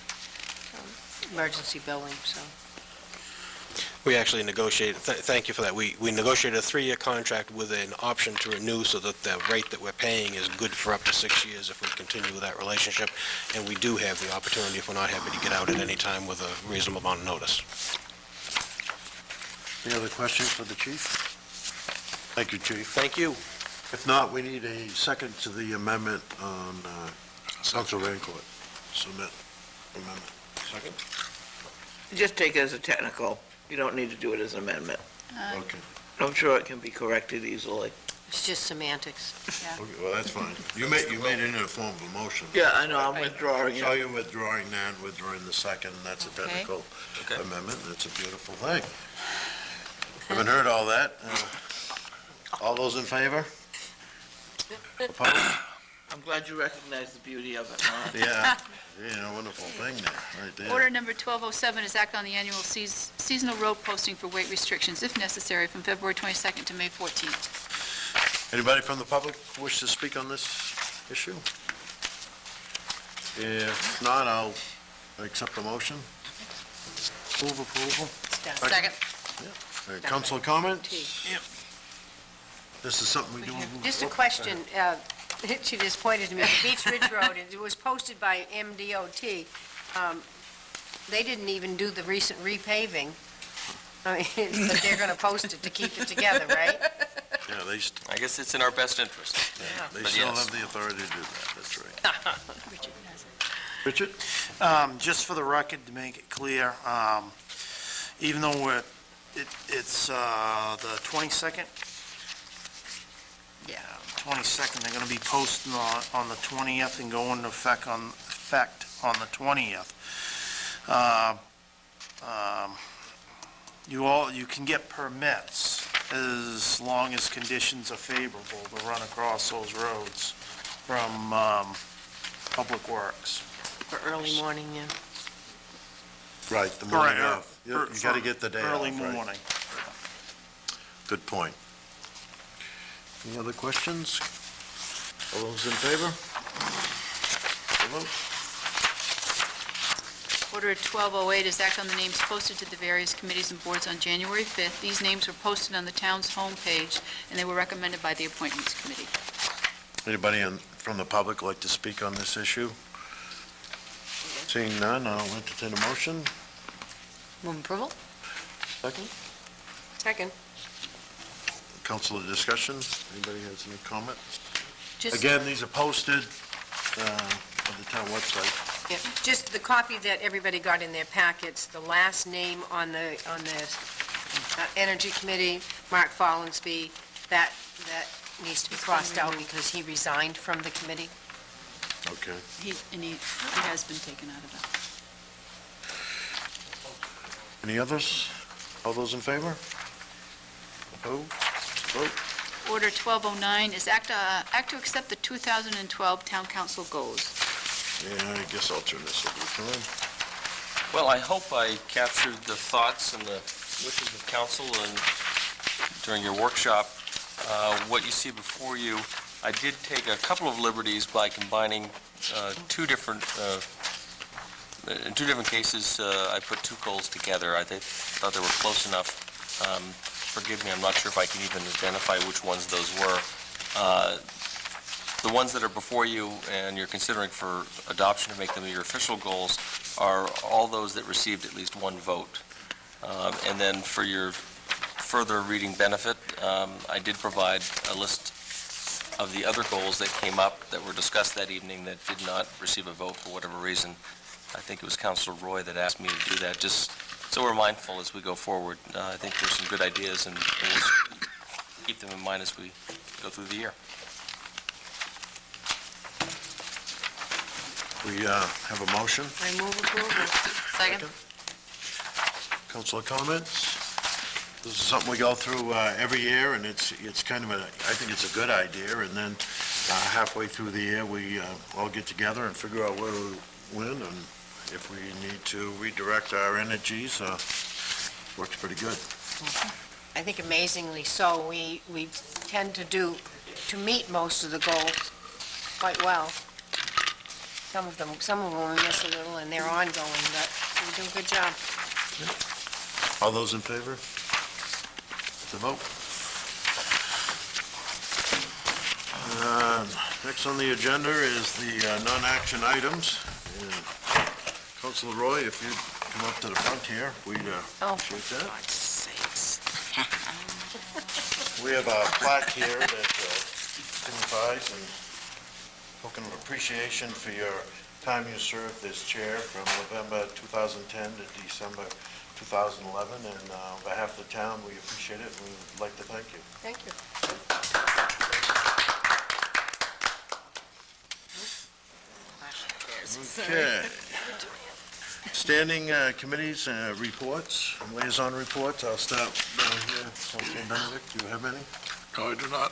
emergency billing, so. We actually negotiated, thank you for that, we negotiated a 3-year contract with an option to renew so that the rate that we're paying is good for up to 6 years if we continue with that relationship, and we do have the opportunity, if we're not happy, to get out at any time with a reasonable amount of notice. Any other questions for the chief? Thank you, chief. Thank you. If not, we need a second to the amendment on Councilor Rancourt. Submit amendment. Second? Just take it as a technical. You don't need to do it as an amendment. Okay. I'm sure it can be corrected easily. It's just semantics. Okay, well, that's fine. You made it in the form of a motion. Yeah, I know, I'm withdrawing So it. you're withdrawing that, withdrawing the second, and that's a Okay. technical Okay. amendment. That's a beautiful thing. Haven't heard all that. All those in favor? Opposed? I'm glad you recognize the beauty of it, Ron. Yeah, wonderful thing there, right there. Order number 1207 is act on the annual seasonal road posting for weight restrictions, if necessary, from February 22nd to May 14th. Anybody from the public wish to speak on this issue? If not, I'll accept the motion. Move approval. Second. Council comments? This is something we do. Just a question, she just pointed to me, Beach Ridge Road, it was posted by MDOT. They didn't even do the recent repaving. I mean, but they're gonna post it to keep it together, right? Yeah, I guess it's in our best interest. they But still yes. have the authority to do that, that's right. Richard? Just for the record, to make it clear, even though it's the 22nd? Yeah. 22nd, they're going to be posting on the 20th and go into effect on the 20th. You can get permits as long as conditions are favorable to run across those roads from Public Works. For early morning, yeah. Right, the morning Right, of. You got to get the day off, Early right? morning. Good point. Any other questions? All those in favor? Vote. Order 1208 is act on the names posted to the various committees and boards on January 5th. These names were posted on the town's homepage, and they were recommended by the Appointments Committee. Anybody from the public like to speak on this issue? Seeing none, I'll entertain a motion. Move approval? Second. Second. Council discussion. Anybody has any comment? Just- Again, these are posted on the town website. Yeah, just the copy that everybody got in their packets, the last name on the Energy Committee, Mark Follensby, that needs to be crossed out because he resigned from the committee. Okay. He has been taken out of that. Any others? All those in favor? Opposed? Vote. Order 1209 is act to accept the 2012 Town Council goals. Yeah, I guess I'll turn this over to Tom. Well, I hope I captured the thoughts and the wishes of council and during your workshop. What you see before you, I did take a couple of liberties by combining in two different cases. I put two goals together. I thought they were close enough. Forgive me, I'm not sure if I can even identify which ones those were. The ones that are before you and you're considering for adoption to make them your official goals are all those that received at least one vote. And then for your further reading benefit, I did provide a list of the other goals that came up that were discussed that evening that did not receive a vote for whatever reason. I think it was Councilor Roy that asked me to do that, just so we're mindful as we go forward. I think there's some good ideas, and we'll keep them in mind as we go through the year. We have a motion. I move approval. Second. Councilor comments? This is something we go through every year, and it's kind of I think it's a good idea, and then halfway through the year, we all get together and figure out where we win, and if we need to redirect our energies, works pretty good. I think amazingly so, we tend to meet most of the goals quite well. Some of them we miss a little, and they're ongoing, but we do a good job. All those in favor? To vote. Next on the agenda is the non-action items. And Councilor Roy, if you'd come up to the front here, we'd appreciate that. God's sakes. We have a plaque here that signifies and token of appreciation for your time you served as chair from November 2010 to December 2011, and on behalf of the town, we appreciate it, and we'd like to thank you. Thank you. Okay. Standing committees, reports, liaison reports. I'll start down here. Councilor Benedict, do you have any? No, I do not.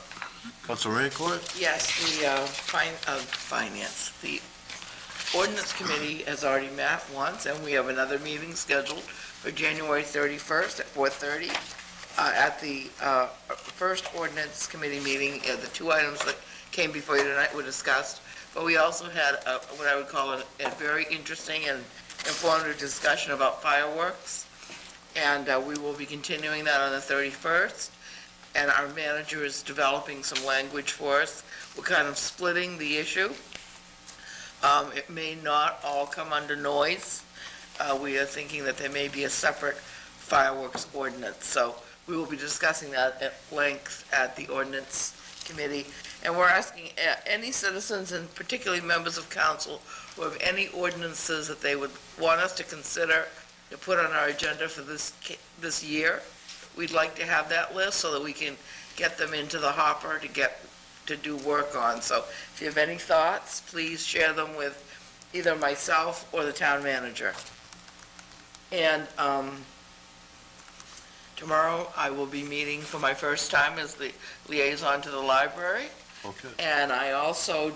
Councilor Raincourt? Yes, the finance, the ordinance committee has already met once, and we have another meeting scheduled for January 31st at 4:30. At the first ordinance committee meeting, the two items that came before you tonight were discussed, but we also had what I would call a very interesting and informative discussion about fireworks, and we will be continuing that on the 31st, and our manager is developing some language for us. We're kind of splitting the issue. It may not all come under noise. We are thinking that there may be a separate fireworks ordinance, so we will be discussing that at length at the ordinance committee. And we're asking any citizens, and particularly members of council, who have any ordinances that they would want us to consider to put on our agenda for this year. We'd like to have that list so that we can get them into the hopper to do work on. So if you have any thoughts, please share them with either myself or the town manager. And tomorrow, I will be meeting for my first time as the liaison to the library. Okay. And I also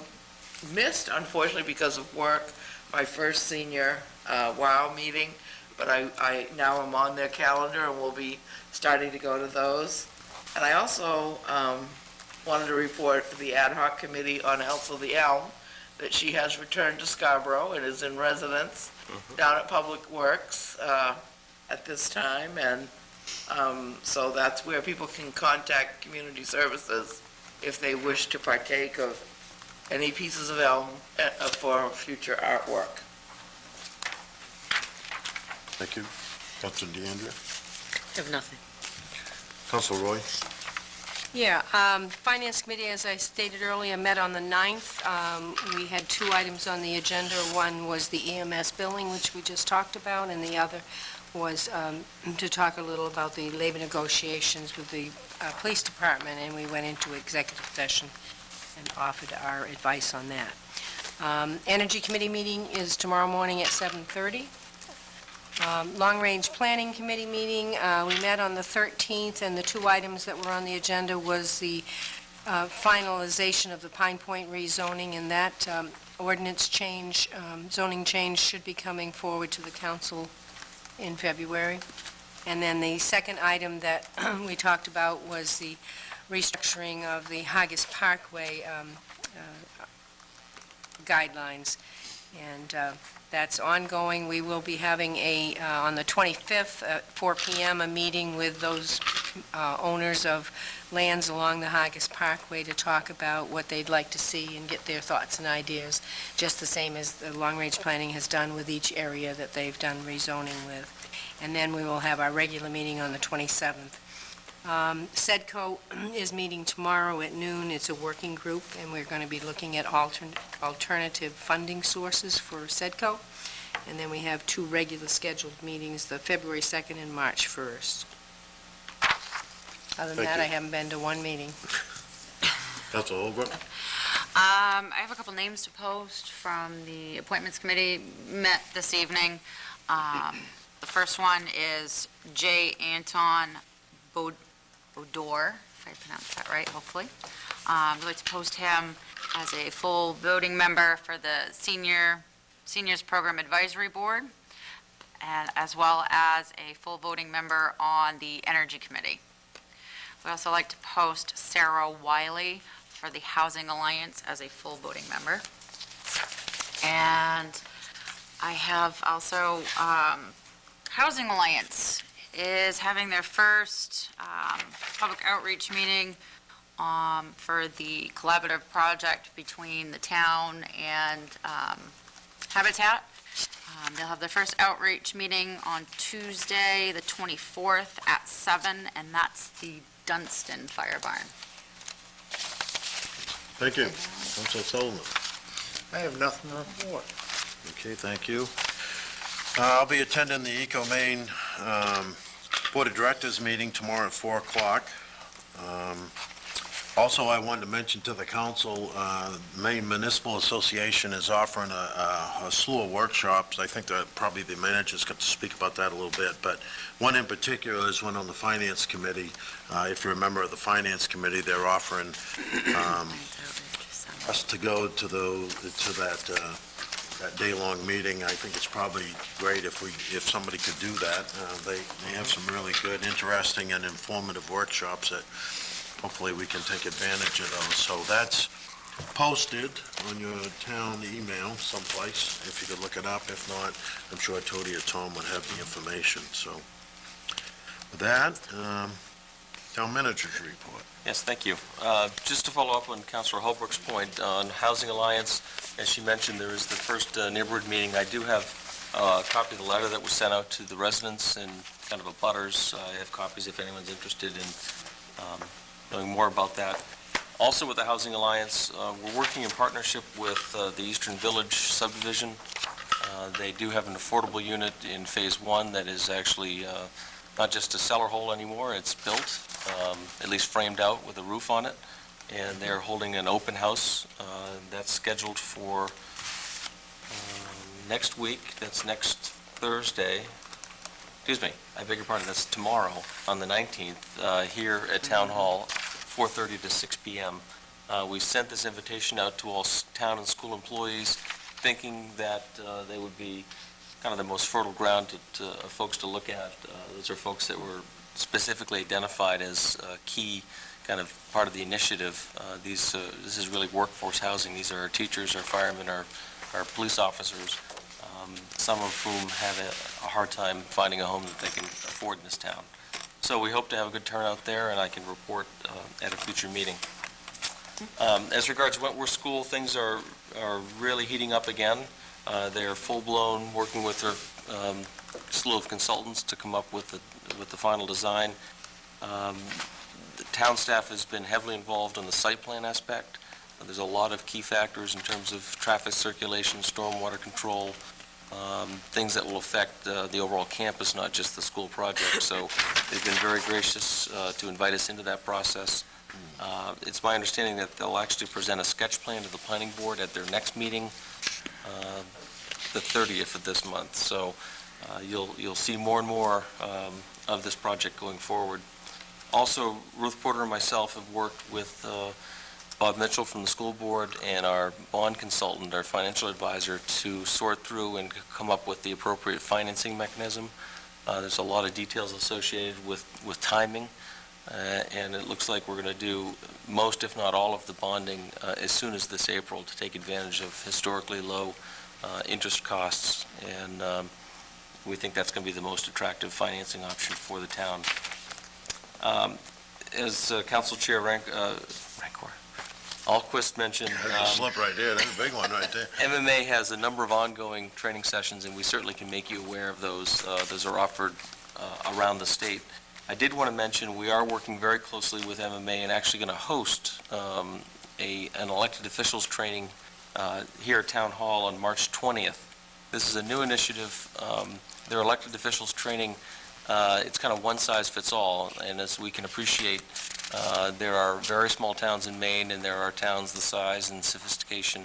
missed, unfortunately because of work, my first senior WOW meeting, but I now am on their calendar and will be starting to go to those. And I also wanted to report to the ad hoc committee on Health of the Elm that she has returned to Scarborough and is in residence down at Public Works at this time, and so that's where people can contact community services if they wish to partake of any pieces of elm for future artwork. Thank you. Councilor DeAndrea? I have nothing. Councilor Roy? Yeah, Finance Committee, as I stated earlier, met on the 9th. We had two items on the agenda. One was the EMS billing, which we just talked about, and the other was to talk a little about the labor negotiations with the police department, and we went into executive session and offered our advice on that. Energy Committee meeting is tomorrow morning at 7:30. Long Range Planning Committee meeting, we met on the 13th, and the two items that were on the agenda was the finalization of the Pine Point rezoning, and that ordinance change, zoning change should be coming forward to the council in February. And then the second item that we talked about was the restructuring of the Haggis Parkway guidelines, and that's ongoing. We will be having on the 25th at 4 p.m., a meeting with those owners of lands along the Haggis Parkway to talk about what they'd like to see and get their thoughts and ideas, just the same as the Long Range Planning has done with each area that they've done rezoning with. And then we will have our regular meeting on the 27th. SEDCO is meeting tomorrow at noon. It's a working group, and we're going to be looking at alternative funding sources for SEDCO. And then we have two regular scheduled meetings, the February 2nd and March 1st. Other than that, I haven't been to one meeting. Councilor Holbrook? I have a couple names to post from the Appointments Committee, met this evening. The first one is J. Anton Bodor, if I pronounced that right, hopefully. I'd like to post him as a full voting member for the Seniors Program Advisory Board, and as well as a full voting member on the Energy Committee. We'd also like to post Sarah Wiley for the Housing Alliance as a full voting member. And I have also, Housing Alliance is having their first public outreach meeting for the collaborative project between the town and Habitat. They'll have their first outreach meeting on Tuesday, the 24th at 7, and that's the Dunstan Fire Barn. Thank you. Councilor Sullivan? I have nothing to report. Okay, thank you. I'll be attending the Eco-Maine Board of Directors meeting tomorrow at 4 o'clock. Also, I wanted to mention to the council, Maine Municipal Association is offering a slew of workshops. I think that probably the manager's got to speak about that a little bit, but one in particular is one on the Finance Committee. If you're a member of the Finance Committee, they're offering us to go to that day-long meeting. I think it's probably great if somebody could do that. They have some really good, interesting, and informative workshops that hopefully we can take advantage of those. So that's posted on your town email someplace, if you could look it up. If not, I'm sure Tony or Tom would have the information. So with that, town manager's report. Yes, thank you. Just to follow up on Councilor Holbrook's point on Housing Alliance, as she mentioned, there is the first neighborhood meeting. I do have a copy of the letter that was sent out to the residents and kind of abutters. I have copies if anyone's interested in knowing more about that. Also with the Housing Alliance, we're working in partnership with the Eastern Village subdivision. They do have an affordable unit in Phase 1 that is actually not just a cellar hole anymore, it's built, at least framed out with a roof on it, and they're holding an open house. That's scheduled for next week. That's next Thursday. Excuse me, I beg your pardon, that's tomorrow on the 19th, here at Town Hall, 4:30 to 6 p.m. We sent this invitation out to all town and school employees, thinking that they would be kind of the most fertile ground to folks to look at. Those are folks that were specifically identified as key kind of part of the initiative. This is really workforce housing. These are our teachers, our firemen, our police officers, some of whom have a hard time finding a home that they can afford in this town. So we hope to have a good turnout there, and I can report at a future meeting. As regards Wentworth School, things are really heating up again. They're full-blown, working with their slew of consultants to come up with the final design. The town staff has been heavily involved in the site plan aspect. There's a lot of key factors in terms of traffic circulation, stormwater control, things that will affect the overall campus, not just the school project. So they've been very gracious to invite us into that process. It's my understanding that they'll actually present a sketch plan to the planning board at their next meeting, the 30th of this month. So you'll see more and more of this project going forward. Also, Ruth Porter and myself have worked with Bob Mitchell from the school board and our bond consultant, our financial advisor, to sort through and come up with the appropriate financing mechanism. There's a lot of details associated with timing, and it looks like we're going to do most, if not all, of the bonding as soon as this April to take advantage of historically low interest costs, and we think that's going to be the most attractive financing option for the town. As Council Chair Alquist mentioned, Slip right there, that's a big one right there. MMA has a number of ongoing training sessions, and we certainly can make you aware of those. Those are offered around the state. I did want to mention we are working very closely with MMA and actually going to host an elected officials training here at Town Hall on March 20th. This is a new initiative. Their elected officials training, it's kind of one size fits all, and as we can appreciate, there are very small towns in Maine, and there are towns the size and sophistication,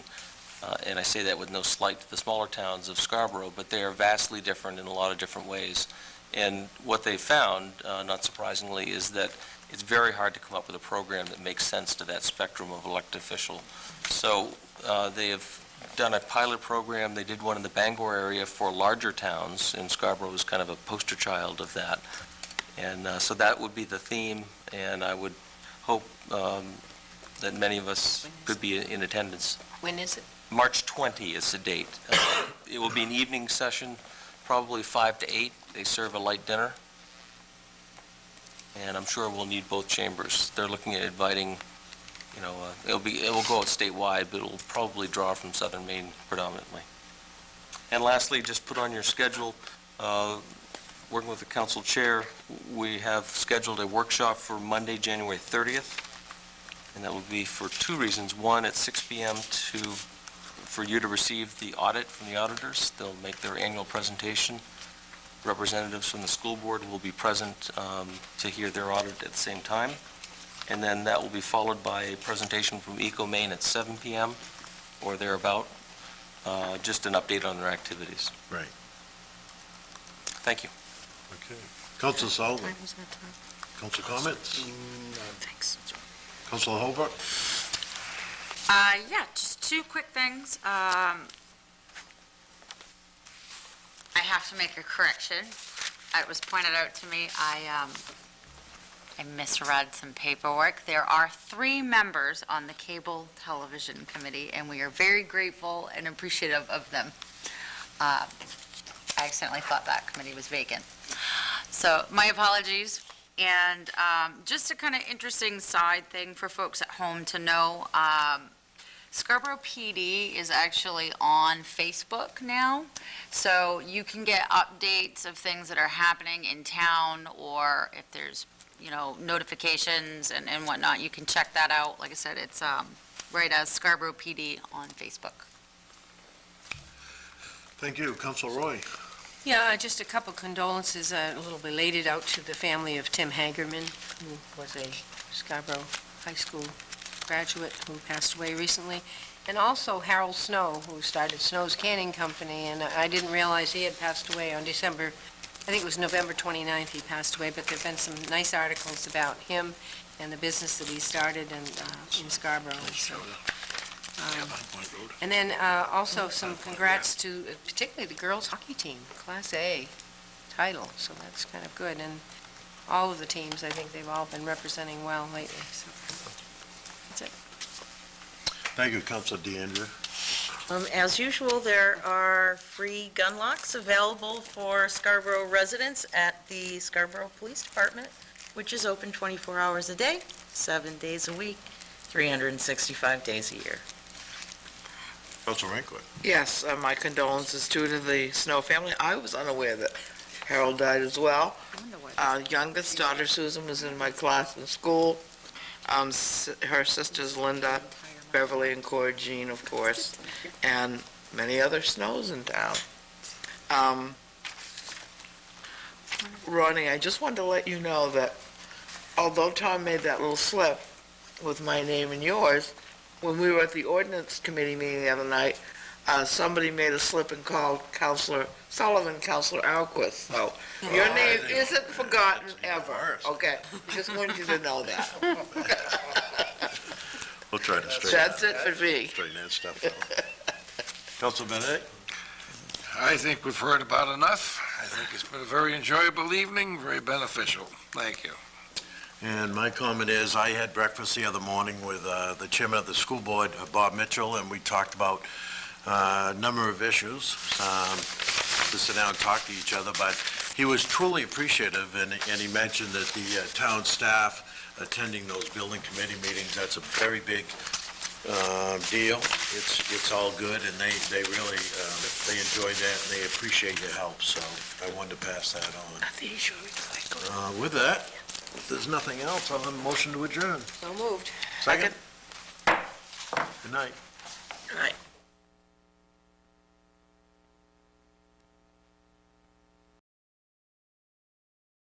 and I say that with no slight to the smaller towns of Scarborough, but they are vastly different in a lot of different ways. And what they found, not surprisingly, is that it's very hard to come up with a program that makes sense to that spectrum of elected official. So they have done a pilot program. They did one in the Bangor area for larger towns, and Scarborough was kind of a poster child of that. And so that would be the theme, and I would hope that many of us could be in attendance. When is it? March 20 is the date. It will be an evening session, probably 5 to 8. They serve a light dinner, and I'm sure we'll need both chambers. They're looking at inviting, it will go out statewide, but it'll probably draw from southern Maine predominantly. And lastly, just put on your schedule, working with the council chair, we have scheduled a workshop for Monday, January 30th, and that will be for two reasons. One, at 6 p.m. for you to receive the audit from the auditors. They'll make their annual presentation. Representatives from the school board will be present to hear their audit at the same time. and then that will be followed by a presentation from Eco Maine at 7 PM or thereabout, just an update on their activities. Right. Thank you. Okay. Council Sullivan, council comments? Thanks. Council Holbrook? Yeah, just two quick things. I have to make a correction. It was pointed out to me, I misread some paperwork. There are 3 members on the Cable Television Committee, and we are very grateful and appreciative of them. I accidentally thought that committee was vacant. So my apologies. And just a kind of interesting side thing for folks at home to know, Scarborough PD is actually on Facebook now, so you can get updates of things that are happening in town, or if there's, notifications and whatnot, you can check that out. Like I said, it's right as Scarborough PD on Facebook. Thank you. Council Roy? Yeah, just a couple condolences, a little belated out to the family of Tim Hagerman, who was a Scarborough High School graduate who passed away recently, and also Harold Snow, who started Snow's Canning Company, and I didn't realize he had passed away on December, I think it was November 29th he passed away, but there've been some nice articles about him and the business that he started in Scarborough. So, and then also some congrats to particularly the girls' hockey team, Class A title, so that's kind of good. And all of the teams, I think they've all been representing well lately, so that's it. Thank you, Council DeAndrea. As usual, there are free gun locks available for Scarborough residents at the Scarborough Police Department, which is open 24 hours a day, 7 days a week, 365 days a year. Council Rankwood? Yes, my condolences too to the Snow family. I was unaware that Harold died as well. Our youngest daughter, Susan, was in my class in school. Her sisters, Linda, Beverly, and Cora Jean, of course, and many other Snows in town. Ronnie, I just wanted to let you know that although Tom made that little slip with my name and yours, when we were at the ordinance committee meeting the other night, somebody made a slip and called Counselor Sullivan, Counselor Alquist. So your name isn't forgotten ever. Okay, just wanted you to know that. We'll try to straighten That's it for me. that stuff out. Council Bennett? I think we've heard about enough. I think it's been a very enjoyable evening, very beneficial. Thank you. And my comment is, I had breakfast the other morning with the chairman of the school board, Bob Mitchell, and we talked about a number of issues, to sit down and talk to each other, but he was truly appreciative, and he mentioned that the town staff attending those building committee meetings, that's a very big deal. It's all good, and they really, they enjoy that, and they appreciate your help, so I wanted to pass that on. With that, if there's nothing else, I'll have a motion to adjourn. So moved. Second? Good night. All right.